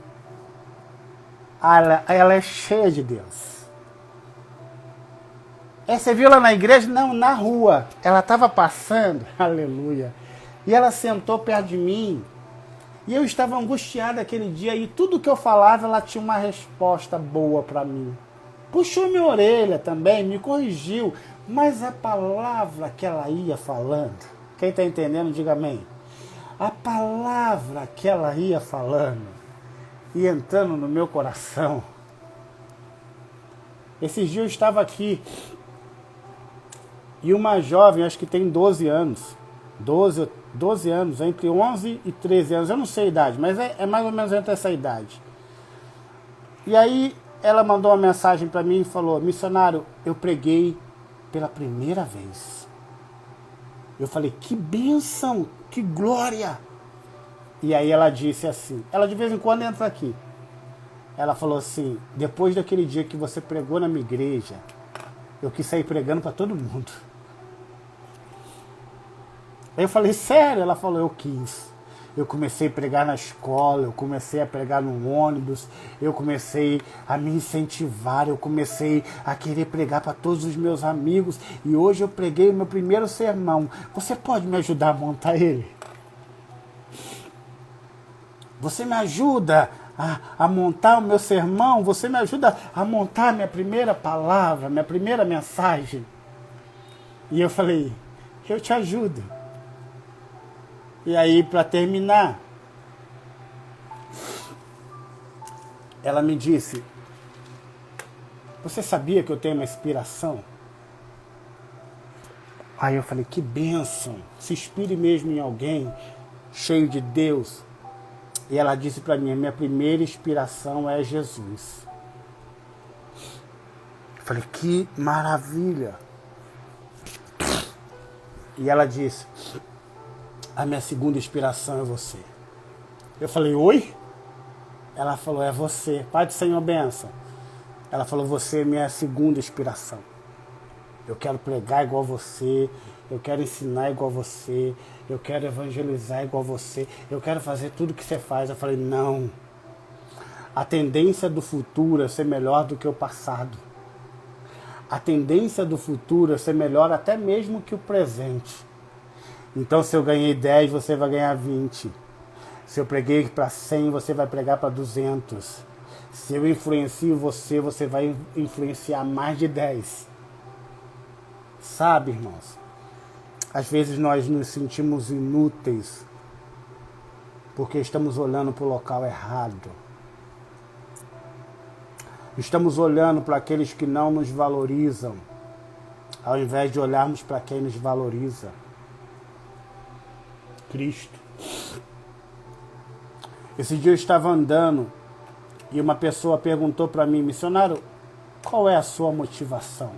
ela é cheia de Deus. Você viu lá na igreja? Não, na rua. Ela estava passando, aleluia, e ela sentou perto de mim, e eu estava angustiado aquele dia, e tudo que eu falava, ela tinha uma resposta boa para mim. Puxou minha orelha também, me corrigiu, mas a palavra que ela ia falando, quem está entendendo, diga amém. A palavra que ela ia falando e entrando no meu coração. Esses dias eu estava aqui e uma jovem, acho que tem 12 anos, 12 anos, entre 11 e 13 anos, eu não sei a idade, mas é mais ou menos entre essa idade. E aí ela mandou uma mensagem para mim e falou: missionário, eu preguei pela primeira vez. Eu falei: que bênção, que glória. E aí ela disse assim, ela de vez em quando entra aqui. Ela falou assim: depois daquele dia que você pregou na minha igreja, eu quis sair pregando para todo mundo. Aí eu falei: sério? Ela falou: eu quis. Eu comecei a pregar na escola, eu comecei a pregar no ônibus, eu comecei a me incentivar, eu comecei a querer pregar para todos os meus amigos, e hoje eu preguei o meu primeiro sermão. Você pode me ajudar a montar ele? Você me ajuda a montar o meu sermão? Você me ajuda a montar a minha primeira palavra, minha primeira mensagem? E eu falei: eu te ajudo. E aí, para terminar, ela me disse: você sabia que eu tenho uma inspiração? Aí eu falei: que bênção, se inspire mesmo em alguém cheio de Deus. E ela disse para mim: minha primeira inspiração é Jesus. Eu falei: que maravilha. E ela disse: a minha segunda inspiração é você. Eu falei: oi? Ela falou: é você. Pai do Senhor, benção. Ela falou: você é minha segunda inspiração. Eu quero pregar igual você, eu quero ensinar igual você, eu quero evangelizar igual você, eu quero fazer tudo que você faz. Eu falei: não. A tendência do futuro é ser melhor do que o passado. A tendência do futuro é ser melhor até mesmo que o presente. Então, se eu ganhei 10, você vai ganhar 20. Se eu preguei para 100, você vai pregar para 200. Se eu influencio você, você vai influenciar mais de 10. Sabe, irmãos? Às vezes nós nos sentimos inúteis porque estamos olhando para o local errado. Estamos olhando para aqueles que não nos valorizam, ao invés de olharmos para quem nos valoriza. Cristo. Esse dia eu estava andando e uma pessoa perguntou para mim: missionário, qual é a sua motivação?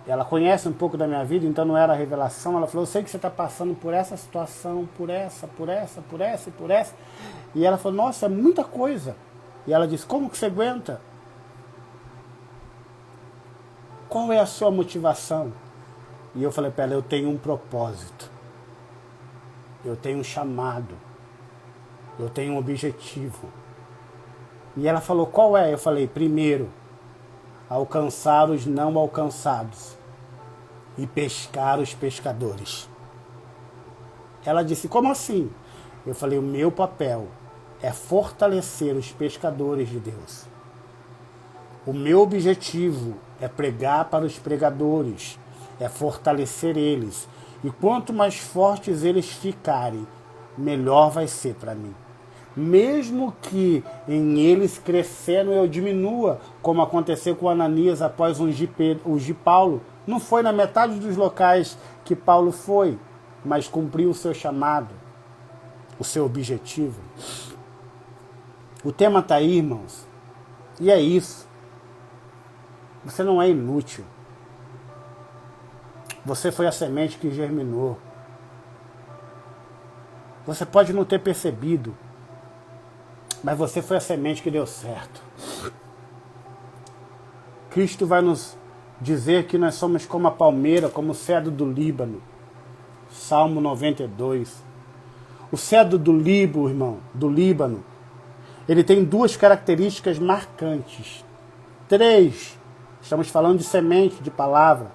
Ela conhece um pouco da minha vida, então não era revelação. Ela falou: eu sei que você está passando por essa situação, por essa. E ela falou: nossa, é muita coisa. E ela disse: como que você aguenta? Qual é a sua motivação? E eu falei para ela: eu tenho um propósito. Eu tenho um chamado. Eu tenho um objetivo. E ela falou: qual é? Eu falei: primeiro, alcançar os não alcançados e pescar os pescadores. Ela disse: como assim? Eu falei: o meu papel é fortalecer os pescadores de Deus. O meu objetivo é pregar para os pregadores, é fortalecer eles. E quanto mais fortes eles ficarem, melhor vai ser para mim. Mesmo que em eles crescendo eu diminua, como aconteceu com Ananias após ungir Paulo. Não foi na metade dos locais que Paulo foi, mas cumpriu o seu chamado, o seu objetivo. O tema está aí, irmãos. E é isso. Você não é inútil. Você foi a semente que germinou. Você pode não ter percebido, mas você foi a semente que deu certo. Cristo vai nos dizer que nós somos como a palmeira, como o cedro do Líbano. Salmo 92. O cedro do Líbano, ele tem duas características marcantes. 3. Estamos falando de semente, de palavra.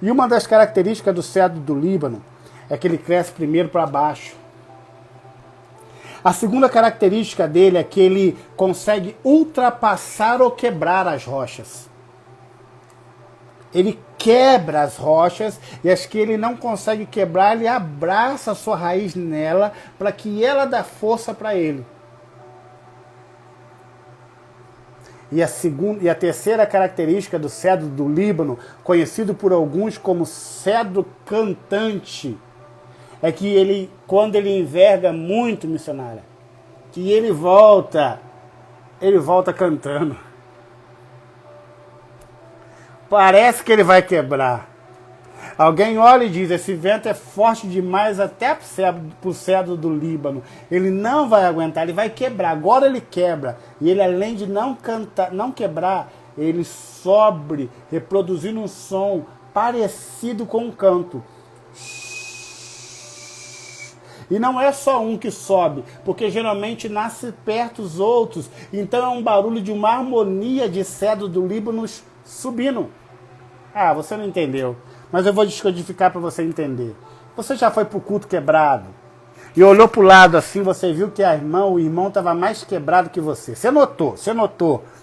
E uma das características do cedro do Líbano é que ele cresce primeiro para baixo. A segunda característica dele é que ele consegue ultrapassar ou quebrar as rochas. Ele quebra as rochas e as que ele não consegue quebrar, ele abraça a sua raiz nela para que ela dê força para ele. E a terceira característica do cedro do Líbano, conhecido por alguns como cedro cantante, é que ele, quando ele enverga muito, missionária, que ele volta cantando. Parece que ele vai quebrar. Alguém olha e diz, esse vento é forte demais até para o cedro do Líbano. Ele não vai aguentar, ele vai quebrar. Agora ele quebra. E ele, além de não quebrar, ele sobe, reproduzindo um som parecido com um canto. E não é só um que sobe, porque geralmente nasce perto os outros. Então é um barulho de uma harmonia de cedro do Líbano subindo. Ah, você não entendeu. Mas eu vou descodificar para você entender. Você já foi para o culto quebrado e olhou para o lado assim, você viu que o irmão estava mais quebrado que você. Você notou.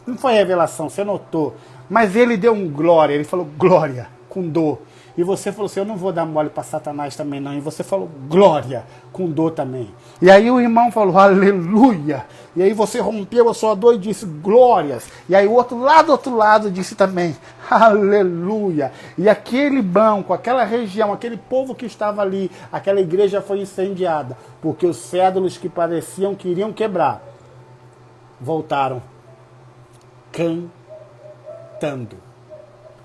Não foi revelação, você notou. Mas ele deu um glória, ele falou glória, com dor. E você falou assim, eu não vou dar mole para Satanás também não. E você falou glória, com dor também. E aí o irmão falou aleluia. E aí você rompeu a sua dor e disse glórias. E aí o outro lado disse também aleluia. E aquele banco, aquela região, aquele povo que estava ali, aquela igreja foi incendiada. Porque os cédulos que pareciam que iriam quebrar, voltaram cantando.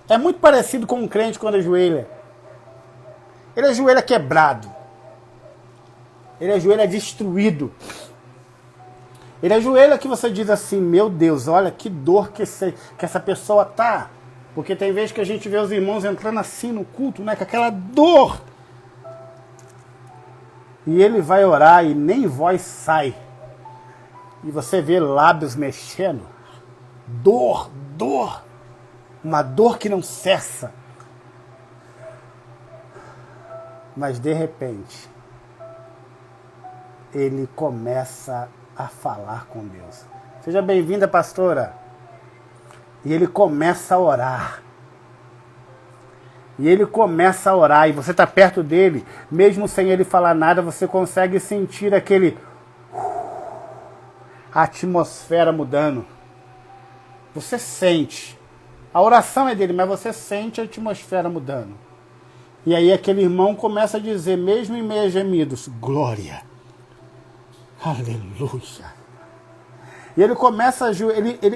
É muito parecido com um crente quando ajoelha. Ele ajoelha quebrado. Ele ajoelha destruído. Ele ajoelha que você diz assim, meu Deus, olha que dor que essa pessoa tá. Porque tem vezes que a gente vê os irmãos entrando assim no culto, né, com aquela dor. E ele vai orar e nem voz sai. E você vê lábios mexendo. Dor. Uma dor que não cessa. Mas de repente, ele começa a falar com Deus. Seja bem-vinda, pastora. E ele começa a orar. E você está perto dele, mesmo sem ele falar nada, você consegue sentir a atmosfera mudando. Você sente. A oração é dele, mas você sente a atmosfera mudando. E aí aquele irmão começa a dizer, mesmo em meio a gemidos, glória, aleluia. E ele começa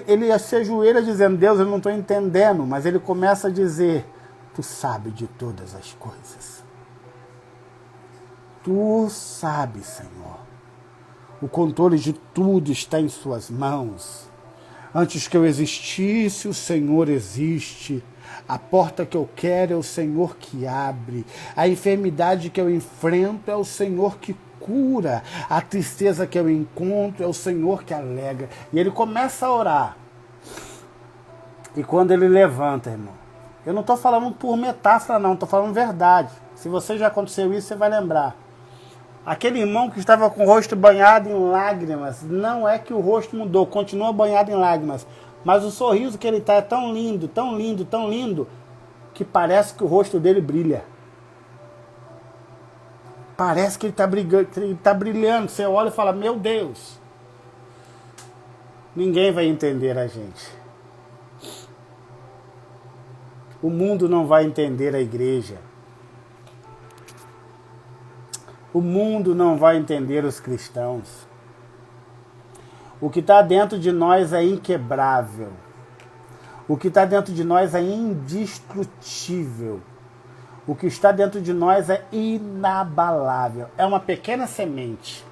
ele se ajoelha dizendo, Deus, eu não estou entendendo, mas ele começa a dizer, tu sabes de todas as coisas. Tu sabes, Senhor. O controle de tudo está em suas mãos. Antes que eu existisse, o Senhor existe. A porta que eu quero é o Senhor que abre. A enfermidade que eu enfrento é o Senhor que cura. A tristeza que eu encontro é o Senhor que alegra. E ele começa a orar. E quando ele levanta, irmão, eu não estou falando por metáfora não, estou falando verdade. Se você já aconteceu isso, você vai lembrar. Aquele irmão que estava com o rosto banhado em lágrimas, não é que o rosto mudou, continua banhado em lágrimas. Mas o sorriso que ele está é tão lindo, que parece que o rosto dele brilha. Parece que ele está brilhando. Você olha e fala, meu Deus. Ninguém vai entender a gente. O mundo não vai entender a igreja. O mundo não vai entender os cristãos. O que está dentro de nós é inquebrável. O que está dentro de nós é indestrutível. O que está dentro de nós é inabalável. É uma pequena semente,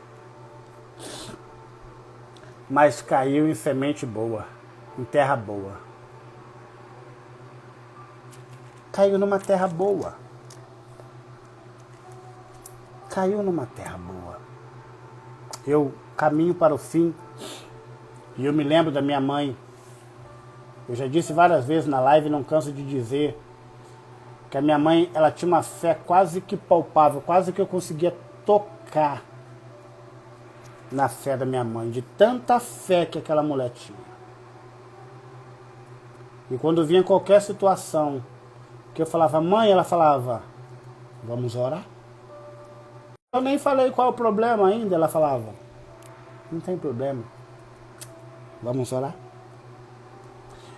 mas caiu em semente boa, em terra boa. Caiu numa terra boa. Caiu numa terra boa. Eu caminho para o fim e eu me lembro da minha mãe. Eu já disse várias vezes na live, não canso de dizer, que a minha mãe, ela tinha uma fé quase que palpável, quase que eu conseguia tocar na fé da minha mãe, de tanta fé que aquela mulher tinha. E quando vinha qualquer situação que eu falava, mãe, ela falava, vamos orar? Eu nem falei qual é o problema ainda, ela falava, não tem problema, vamos orar?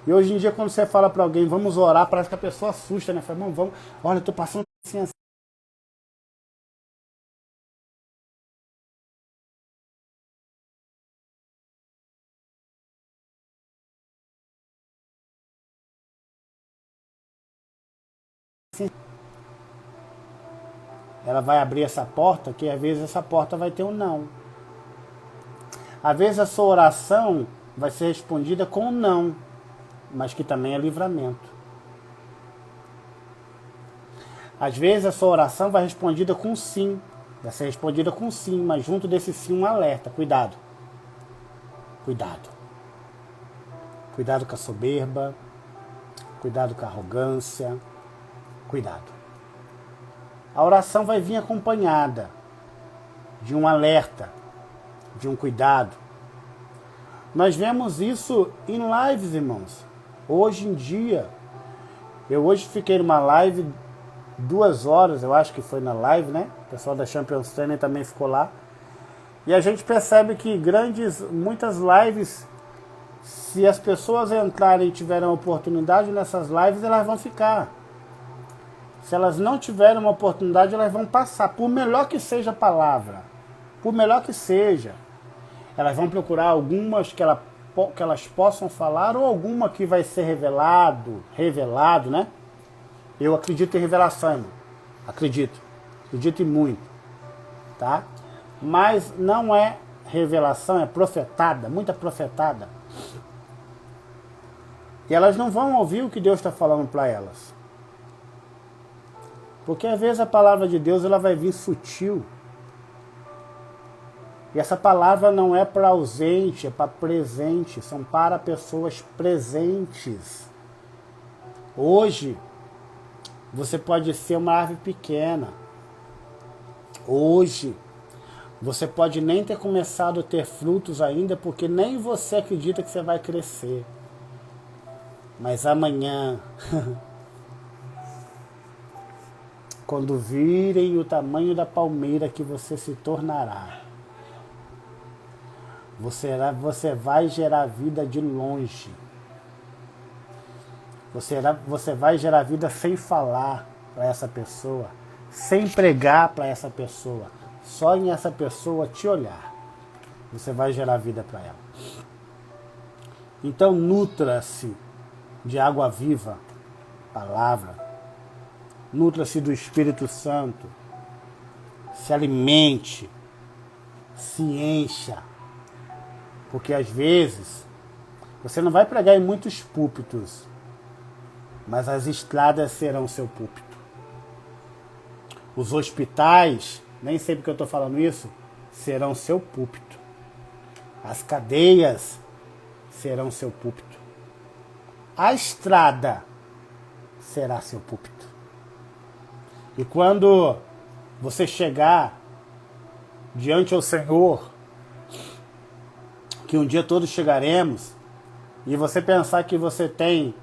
E hoje em dia, quando você fala para alguém, vamos orar, parece que a pessoa assusta, né? Fala, vamos, olha, eu tô passando assim, assim. Ela vai abrir essa porta, que às vezes essa porta vai ter um não. Às vezes a sua oração vai ser respondida com um não, mas que também é livramento. Às vezes a sua oração vai respondida com sim, vai ser respondida com sim, mas junto desse sim um alerta, cuidado. Cuidado. Cuidado com a soberba, cuidado com a arrogância, cuidado. A oração vai vir acompanhada de um alerta, de um cuidado. Nós vemos isso em lives, irmãos. Hoje em dia, eu hoje fiquei numa live 2 horas, eu acho que foi na live, né? O pessoal da Champions Training também ficou lá. E a gente percebe que muitas lives, se as pessoas entrarem e tiverem oportunidade nessas lives, elas vão ficar. Se elas não tiverem uma oportunidade, elas vão passar. Por melhor que seja a palavra, por melhor que seja, elas vão procurar algumas que elas possam falar, ou alguma que vai ser revelado, né? Eu acredito em revelação, irmão. Acredito e muito, tá? Mas não é revelação, é profetada, muita profetada. E elas não vão ouvir o que Deus está falando para elas. Porque às vezes a palavra de Deus ela vai vir sutil. E essa palavra não é para ausente, é para presente. São para pessoas presentes. Hoje, você pode ser uma árvore pequena. Hoje, você pode nem ter começado a ter frutos ainda, porque nem você acredita que você vai crescer. Mas amanhã, quando virem o tamanho da palmeira que você se tornará, você vai gerar vida de longe. Você vai gerar vida sem falar para essa pessoa, sem pregar para essa pessoa. Só em essa pessoa te olhar, você vai gerar vida para ela. Então nutra-se de água viva, palavra. Nutra-se do Espírito Santo. Se alimente, se encha. Porque às vezes você não vai pregar em muitos púlpitos, mas as estradas serão seu púlpito. Os hospitais, nem sempre que eu estou falando isso, serão seu púlpito. As cadeias serão seu púlpito. A estrada será seu púlpito. E quando você chegar diante ao Senhor, que um dia todos chegaremos, e você pensar que você tem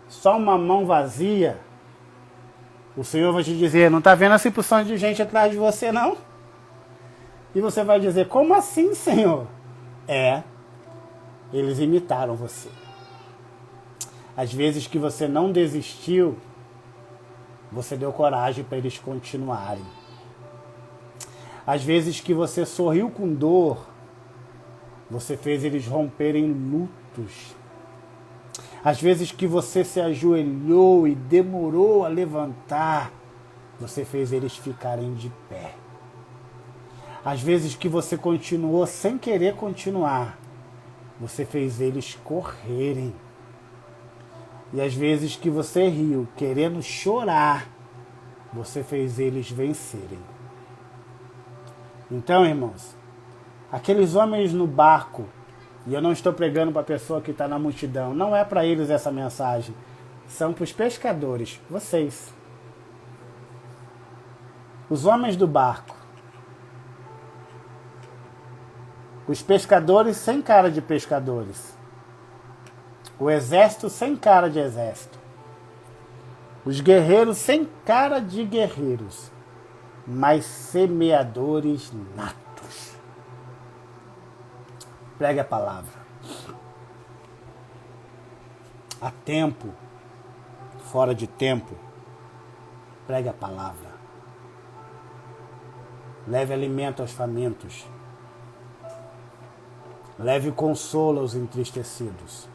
só uma mão vazia, o Senhor vai te dizer, não está vendo essa porção de gente atrás de você, não? E você vai dizer, como assim, Senhor? Eles imitaram você. Às vezes que você não desistiu, você deu coragem para eles continuarem. Às vezes que você sorriu com dor, você fez eles romperem lutos. Às vezes que você se ajoelhou e demorou a levantar, você fez eles ficarem de pé. Às vezes que você continuou sem querer continuar, você fez eles correrem. E às vezes que você riu, querendo chorar, você fez eles vencerem. Então, irmãos, aqueles homens no barco, e eu não estou pregando para a pessoa que está na multidão, não é para eles essa mensagem, são para os pescadores, vocês. Os homens do barco. Os pescadores sem cara de pescadores. O exército sem cara de exército. Os guerreiros sem cara de guerreiros, mas semeadores natos. Pregue a palavra. Há tempo, fora de tempo, pregue a palavra. Leve alimento aos famintos. Leve consolo aos entristecidos.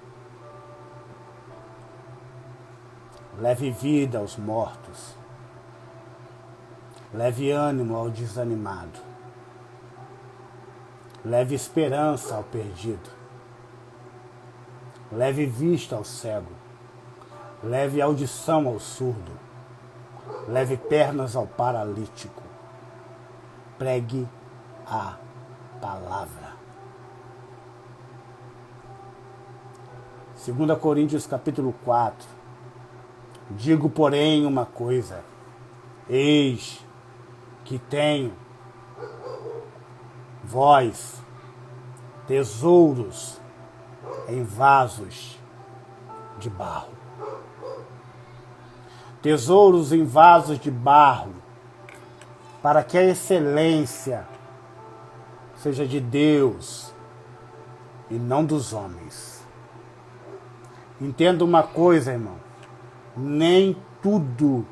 Leve vida aos mortos. Leve ânimo ao desanimado. Leve esperança ao perdido. Leve vista ao cego. Leve audição ao surdo. Leve pernas ao paralítico. Pregue a palavra. 2 Coríntios capítulo 4. Digo, porém, uma coisa. Eis que tenho vós tesouros em vasos de barro. Tesouros em vasos de barro, para que a excelência seja de Deus e não dos homens. Entenda uma coisa, irmão. Nem tudo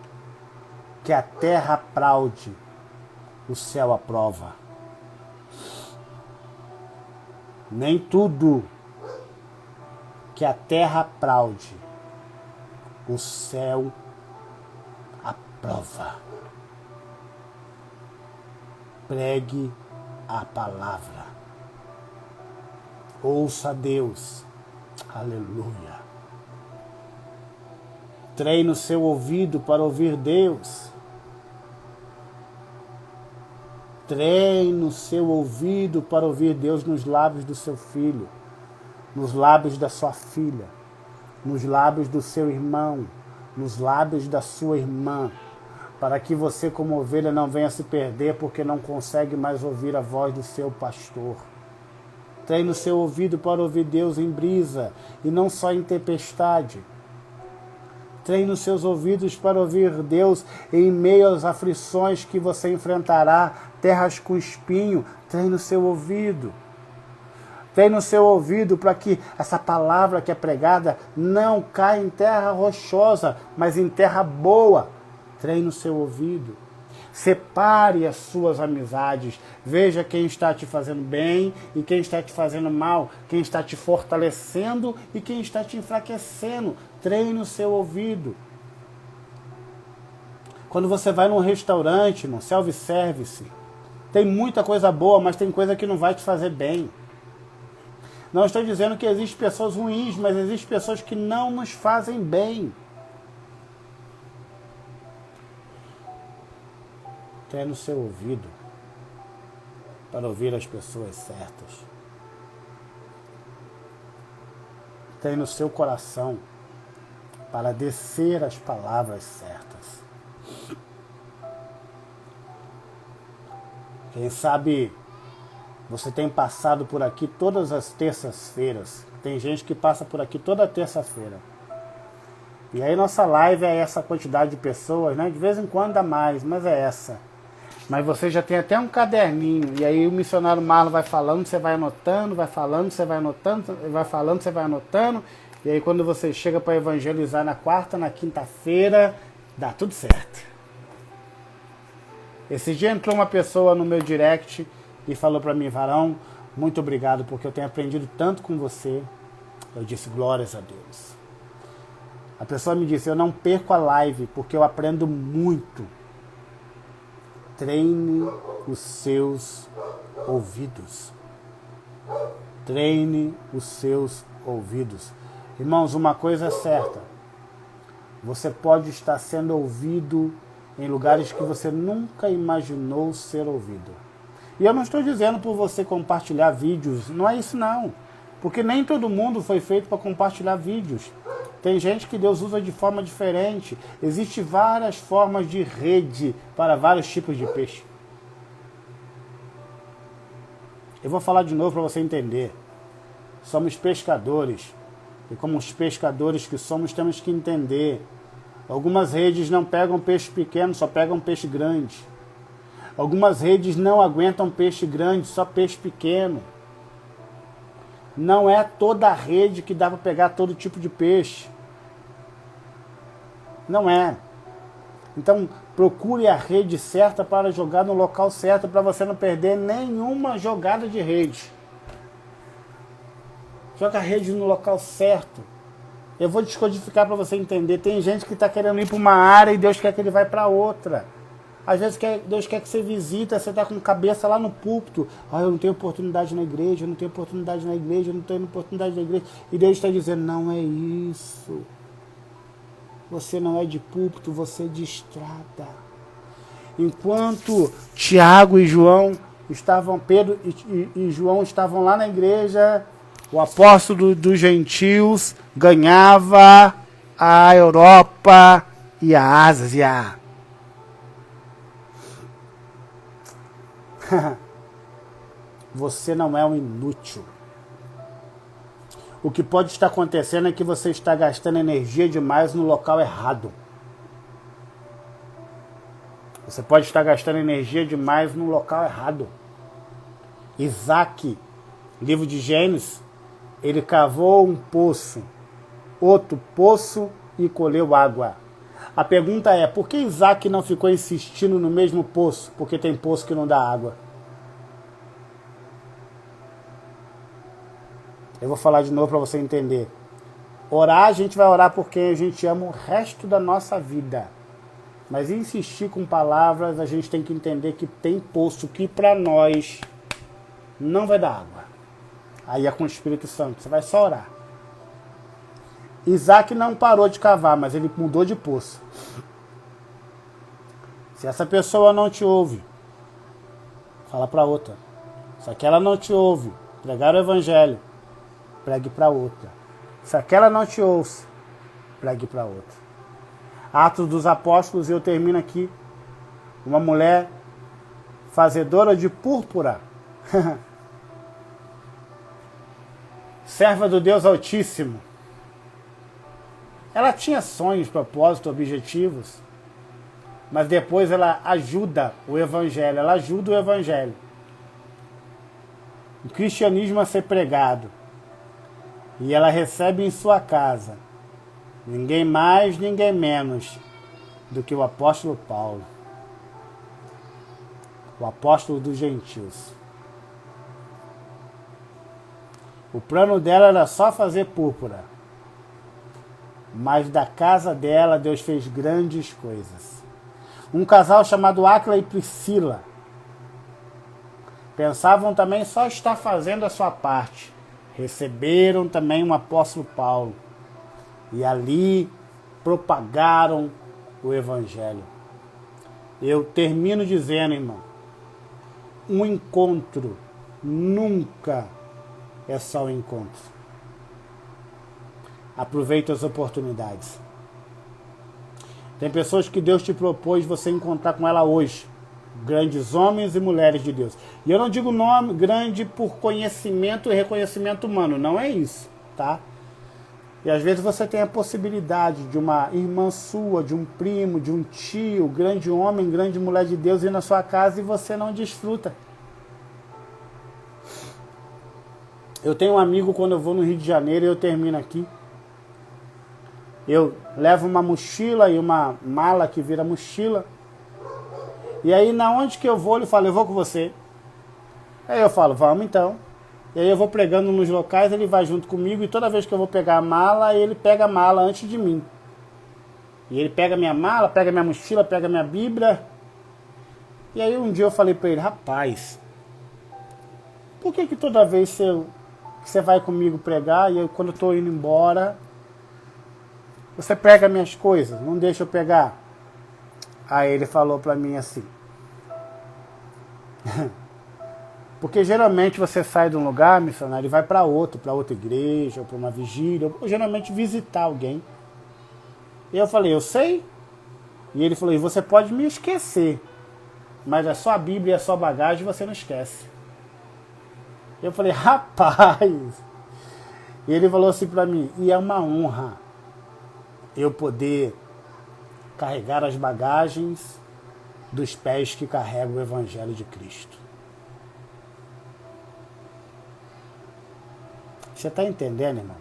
que a terra aplaude, o céu aprova. Nem tudo que a terra aplaude, o céu aprova. Pregue a palavra. Ouça a Deus. Aleluia. Treine o seu ouvido para ouvir Deus. Treine o seu ouvido para ouvir Deus nos lábios do seu filho, nos lábios da sua filha, nos lábios do seu irmão, nos lábios da sua irmã, para que você, como ovelha, não venha se perder porque não consegue mais ouvir a voz do seu pastor. Treine o seu ouvido para ouvir Deus em brisa e não só em tempestade. Treine os seus ouvidos para ouvir Deus em meio às aflições que você enfrentará, terras com espinho. Treine o seu ouvido. Treine o seu ouvido para que essa palavra que é pregada não caia em terra rochosa, mas em terra boa. Treine o seu ouvido. Separe as suas amizades. Veja quem está te fazendo bem e quem está te fazendo mal. Quem está te fortalecendo e quem está te enfraquecendo. Treine o seu ouvido. Quando você vai num restaurante, no self-service, tem muita coisa boa, mas tem coisa que não vai te fazer bem. Não estou dizendo que existem pessoas ruins, mas existem pessoas que não nos fazem bem. Treine o seu ouvido para ouvir as pessoas certas. Treine o seu coração para descer as palavras certas. Quem sabe você tem passado por aqui todas as terças-feiras. Tem gente que passa por aqui toda terça-feira. E aí nossa live é essa quantidade de pessoas, né? De vez em quando dá mais, mas é essa. Mas você já tem até um caderninho. E aí o missionário Marlon vai falando, você vai anotando, vai falando, você vai anotando, vai falando, você vai anotando. E aí quando você chega para evangelizar na quarta, na quinta-feira, dá tudo certo. Esse dia entrou uma pessoa no meu direct e falou para mim: Varão, muito obrigado porque eu tenho aprendido tanto com você. Eu disse: glórias a Deus. A pessoa me disse: eu não perco a live porque eu aprendo muito. treine os seus ouvidos. Treine os seus ouvidos. Irmãos, uma coisa é certa. Você pode estar sendo ouvido em lugares que você nunca imaginou ser ouvido. E eu não estou dizendo por você compartilhar vídeos, não é isso não. Porque nem todo mundo foi feito para compartilhar vídeos. Tem gente que Deus usa de forma diferente. Existem várias formas de rede para vários tipos de peixe. Eu vou falar de novo para você entender. Somos pescadores. E como os pescadores que somos, temos que entender. Algumas redes não pegam peixe pequeno, só pegam peixe grande. Algumas redes não aguentam peixe grande, só peixe pequeno. Não é toda a rede que dá para pegar todo tipo de peixe. Não é. Então, procure a rede certa para jogar no local certo, para você não perder nenhuma jogada de rede. Joga a rede no local certo. Eu vou descodificar para você entender. Tem gente que está querendo ir para uma área e Deus quer que ele vá para outra. Às vezes Deus quer que você visita, você está com a cabeça lá no púlpito. Eu não tenho oportunidade na igreja, eu não tenho oportunidade na igreja, eu não tenho oportunidade na igreja. E Deus está dizendo, não é isso. Você não é de púlpito, você é de estrada. Enquanto Tiago e João estavam, Pedro e João estavam lá na igreja, o apóstolo dos gentios ganhava a Europa e a Ásia. Você não é um inútil. O que pode estar acontecendo é que você está gastando energia demais no local errado. Você pode estar gastando energia demais no local errado. Isaac, livro de Gênesis, ele cavou um poço, outro poço e colheu água. A pergunta é, por que Isaac não ficou insistindo no mesmo poço? Porque tem poço que não dá água. Eu vou falar de novo para você entender. Orar, a gente vai orar porque a gente ama o resto da nossa vida. Mas insistir com palavras, a gente tem que entender que tem poço que para nós não vai dar água. Aí é com o Espírito Santo, você vai só orar. Isaac não parou de cavar, mas ele mudou de poço. Se essa pessoa não te ouve, fala para outra. Se aquela não te ouve, pregar o evangelho, pregue para outra. Se aquela não te ouça, pregue para outra. Atos dos Apóstolos, eu termino aqui. Uma mulher fazedora de púrpura. Serva do Deus Altíssimo. Ela tinha sonhos, propósitos, objetivos. Mas depois ela ajuda o evangelho. Ela ajuda o evangelho. O cristianismo a ser pregado. E ela recebe em sua casa ninguém mais, ninguém menos do que o apóstolo Paulo. O apóstolo dos gentios. O plano dela era só fazer púrpura. Mas da casa dela Deus fez grandes coisas. Um casal chamado Áquila e Priscila pensavam também só estar fazendo a sua parte. Receberam também um apóstolo Paulo. E ali propagaram o evangelho. Eu termino dizendo, irmão, um encontro nunca é só um encontro. Aproveite as oportunidades. Tem pessoas que Deus te propôs você encontrar com ela hoje. Grandes homens e mulheres de Deus. E eu não digo nome grande por conhecimento e reconhecimento humano. Não é isso, tá? E às vezes você tem a possibilidade de uma irmã sua, de um primo, de um tio, grande homem, grande mulher de Deus ir na sua casa e você não desfruta. Eu tenho um amigo, quando eu vou no Rio de Janeiro, eu termino aqui. Eu levo uma mochila e uma mala que vira mochila. E aí, na onde que eu vou, ele fala, eu vou com você. Aí eu falo, vamos então. E aí eu vou pregando nos locais, ele vai junto comigo. E toda vez que eu vou pegar a mala, ele pega a mala antes de mim. E ele pega minha mala, pega minha mochila, pega minha Bíblia. E aí um dia eu falei para ele, rapaz, por que toda vez você vai comigo pregar e eu, quando eu estou indo embora, você pega minhas coisas, não deixa eu pegar? Aí ele falou para mim assim, porque geralmente você sai de um lugar, missionário, e vai para outra igreja, ou para uma vigília, ou geralmente visitar alguém. E eu falei, eu sei. E ele falou, e você pode me esquecer, mas é só a Bíblia e a sua bagagem você não esquece. Eu falei, rapaz. E ele falou assim para mim, e é uma honra eu poder carregar as bagagens dos pés que carregam o Evangelho de Cristo. Você está entendendo, irmão?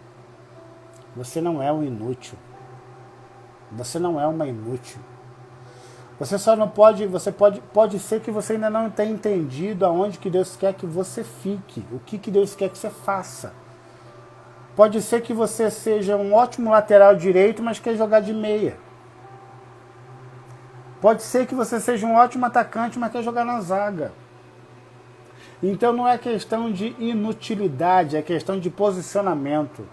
Você não é um inútil. Você não é uma inútil. Você só não pode, pode ser que você ainda não tenha entendido aonde que Deus quer que você fique, o que Deus quer que você faça. Pode ser que você seja um ótimo lateral direito, mas quer jogar de meia. Pode ser que você seja um ótimo atacante, mas quer jogar na zaga. Então não é questão de inutilidade, é questão de posicionamento.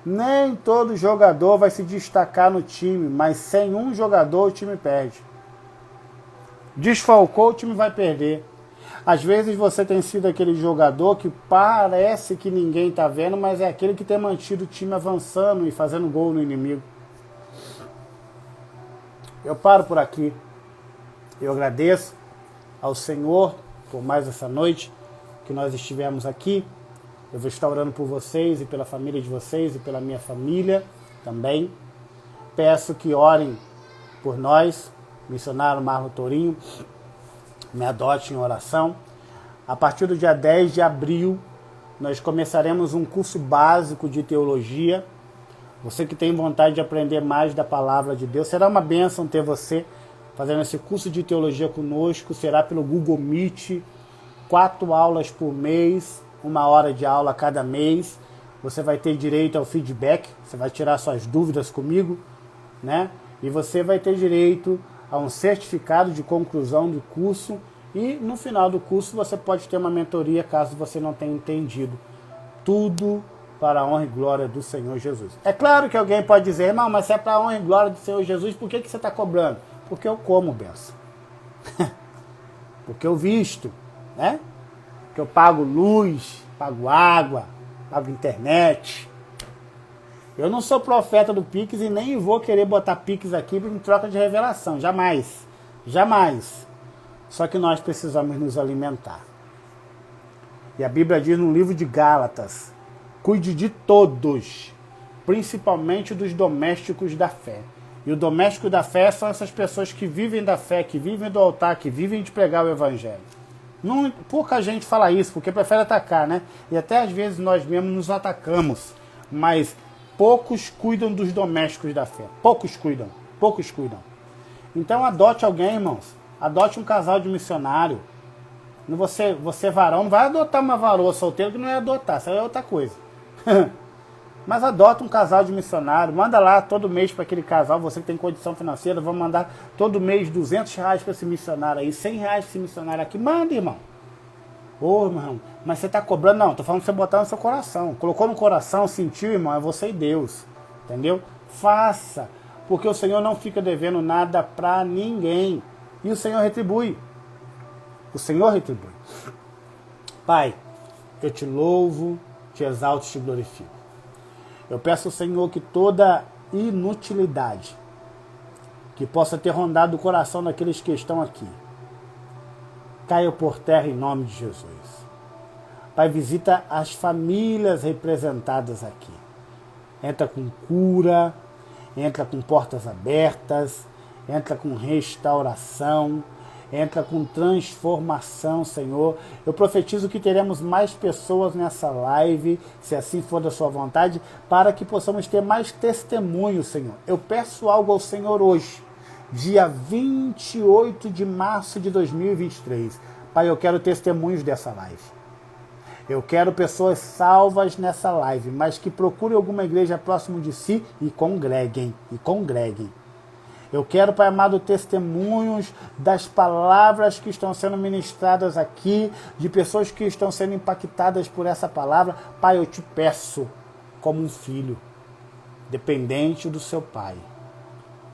Nem todo jogador vai se destacar no time, mas sem um jogador o time perde. Desfalcou, o time vai perder. Às vezes você tem sido aquele jogador que parece que ninguém está vendo, mas é aquele que tem mantido o time avançando e fazendo gol no inimigo. Eu paro por aqui. Eu agradeço ao Senhor por mais essa noite que nós estivemos aqui. Eu vou estar orando por vocês e pela família de vocês e pela minha família também. Peço que orem por nós, missionário Marlon Tourinho, me adote em oração. A partir do dia 10 de abril, nós começaremos um curso básico de teologia. Você que tem vontade de aprender mais da palavra de Deus, será uma bênção ter você fazendo esse curso de teologia conosco. Será pelo Google Meet, 4 aulas por mês, 1 hora de aula a cada mês. Você vai ter direito ao feedback, você vai tirar suas dúvidas comigo, né? E você vai ter direito a um certificado de conclusão do curso. E no final do curso você pode ter uma mentoria caso você não tenha entendido. Tudo para a honra e glória do Senhor Jesus. É claro que alguém pode dizer, irmão, mas se é para a honra e glória do Senhor Jesus, por que você está cobrando? Porque eu como, benção. Porque eu visto, né? Porque eu pago luz, pago água, pago internet. Eu não sou profeta do Pix e nem vou querer botar Pix aqui em troca de revelação. Jamais. Jamais. Só que nós precisamos nos alimentar. E a Bíblia diz no livro de Gálatas, cuide de todos, principalmente dos domésticos da fé. E o doméstico da fé são essas pessoas que vivem da fé, que vivem do altar, que vivem de pregar o Evangelho. Não, pouca gente fala isso, porque prefere atacar, né? E até às vezes nós mesmos nos atacamos. Mas poucos cuidam dos domésticos da fé. Poucos cuidam. Então adote alguém, irmãos. Adote um casal de missionário. Você varão, não vai adotar uma varoa solteira, que não é adotar, isso é outra coisa. Mas adota um casal de missionário, manda lá todo mês para aquele casal, você que tem condição financeira, vamos mandar todo mês R$200 para esse missionário aí, R$100 para esse missionário aqui, manda, irmão. Ô, irmão, mas você está cobrando? Não, tô falando para você botar no seu coração. Colocou no coração, sentiu, irmão, é você e Deus, entendeu? Faça, porque o Senhor não fica devendo nada para ninguém. E o Senhor retribui. O Senhor retribui. Pai, eu te louvo, te exalto e te glorifico. Eu peço ao Senhor que toda inutilidade que possa ter rondado o coração daqueles que estão aqui caia por terra em nome de Jesus. Pai, visita as famílias representadas aqui. Entra com cura, entra com portas abertas, entra com restauração, entra com transformação, Senhor. Eu profetizo que teremos mais pessoas nessa live, se assim for da sua vontade, para que possamos ter mais testemunhos, Senhor. Eu peço algo ao Senhor hoje, dia 28 de março de 2023. Pai, eu quero testemunhos dessa live. Eu quero pessoas salvas nessa live, mas que procurem alguma igreja próximo de si e congreguem. Eu quero, Pai amado, testemunhos das palavras que estão sendo ministradas aqui, de pessoas que estão sendo impactadas por essa palavra. Pai, eu te peço, como um filho, dependente do seu Pai,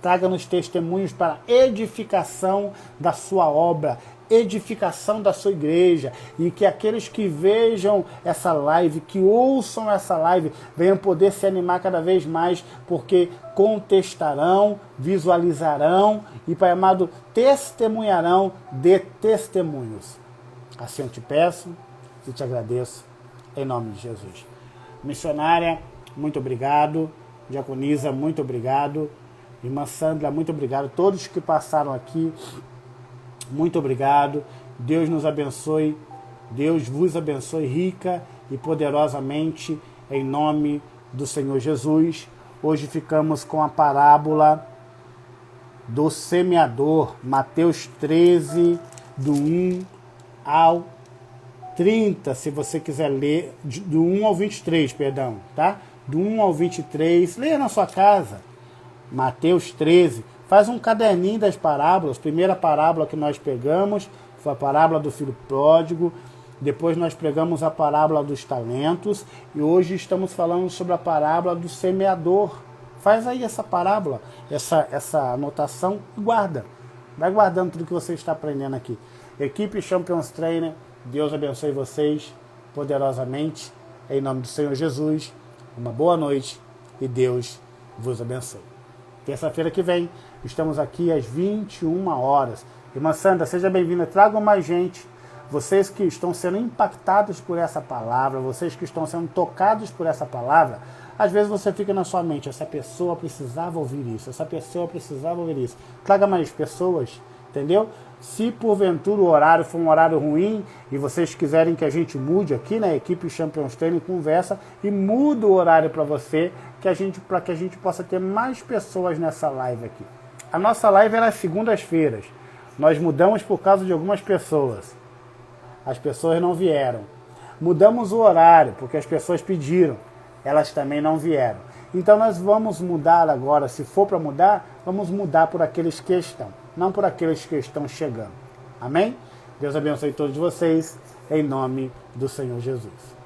traga-nos testemunhos para edificação da sua obra, edificação da sua igreja, e que aqueles que vejam essa live, que ouçam essa live, venham poder se animar cada vez mais, porque contestarão, visualizarão e, Pai amado, testemunharão de testemunhos. Assim eu te peço e te agradeço, em nome de Jesus. Missionária, muito obrigado. Diaconisa, muito obrigado. Irmã Sandra, muito obrigado. Todos que passaram aqui, muito obrigado. Deus nos abençoe. Deus vos abençoe rica e poderosamente, em nome do Senhor Jesus. Hoje ficamos com a parábola do semeador, Mateus 13, do 1 ao 30, se você quiser ler, do 1 ao 23, perdão, tá? Do 1 ao 23, leia na sua casa. Mateus 13, faz um caderninho das parábolas. Primeira parábola que nós pegamos foi a parábola do filho pródigo. Depois nós pegamos a parábola dos talentos. E hoje estamos falando sobre a parábola do semeador. Faz aí essa parábola, essa anotação e guarda. Vai guardando tudo que você está aprendendo aqui. Equipe Champions Trainer, Deus abençoe vocês poderosamente. Em nome do Senhor Jesus. Uma boa noite e Deus vos abençoe. Terça-feira que vem, estamos aqui às 21 horas. Irmã Sandra, seja bem-vinda. Tragam mais gente. Vocês que estão sendo impactados por essa palavra, vocês que estão sendo tocados por essa palavra, às vezes você fica na sua mente, essa pessoa precisava ouvir isso, essa pessoa precisava ouvir isso. Traga mais pessoas, entendeu? Se porventura o horário for um horário ruim e vocês quiserem que a gente mude aqui, né, a equipe Champions Training conversa e muda o horário para você, para que a gente possa ter mais pessoas nessa live aqui. A nossa live era às segundas-feiras. Nós mudamos por causa de algumas pessoas. As pessoas não vieram. Mudamos o horário porque as pessoas pediram. Elas também não vieram. Então nós vamos mudar agora. Se for para mudar, vamos mudar por aqueles que estão, não por aqueles que estão chegando. Amém? Deus abençoe todos vocês, em nome do Senhor Jesus.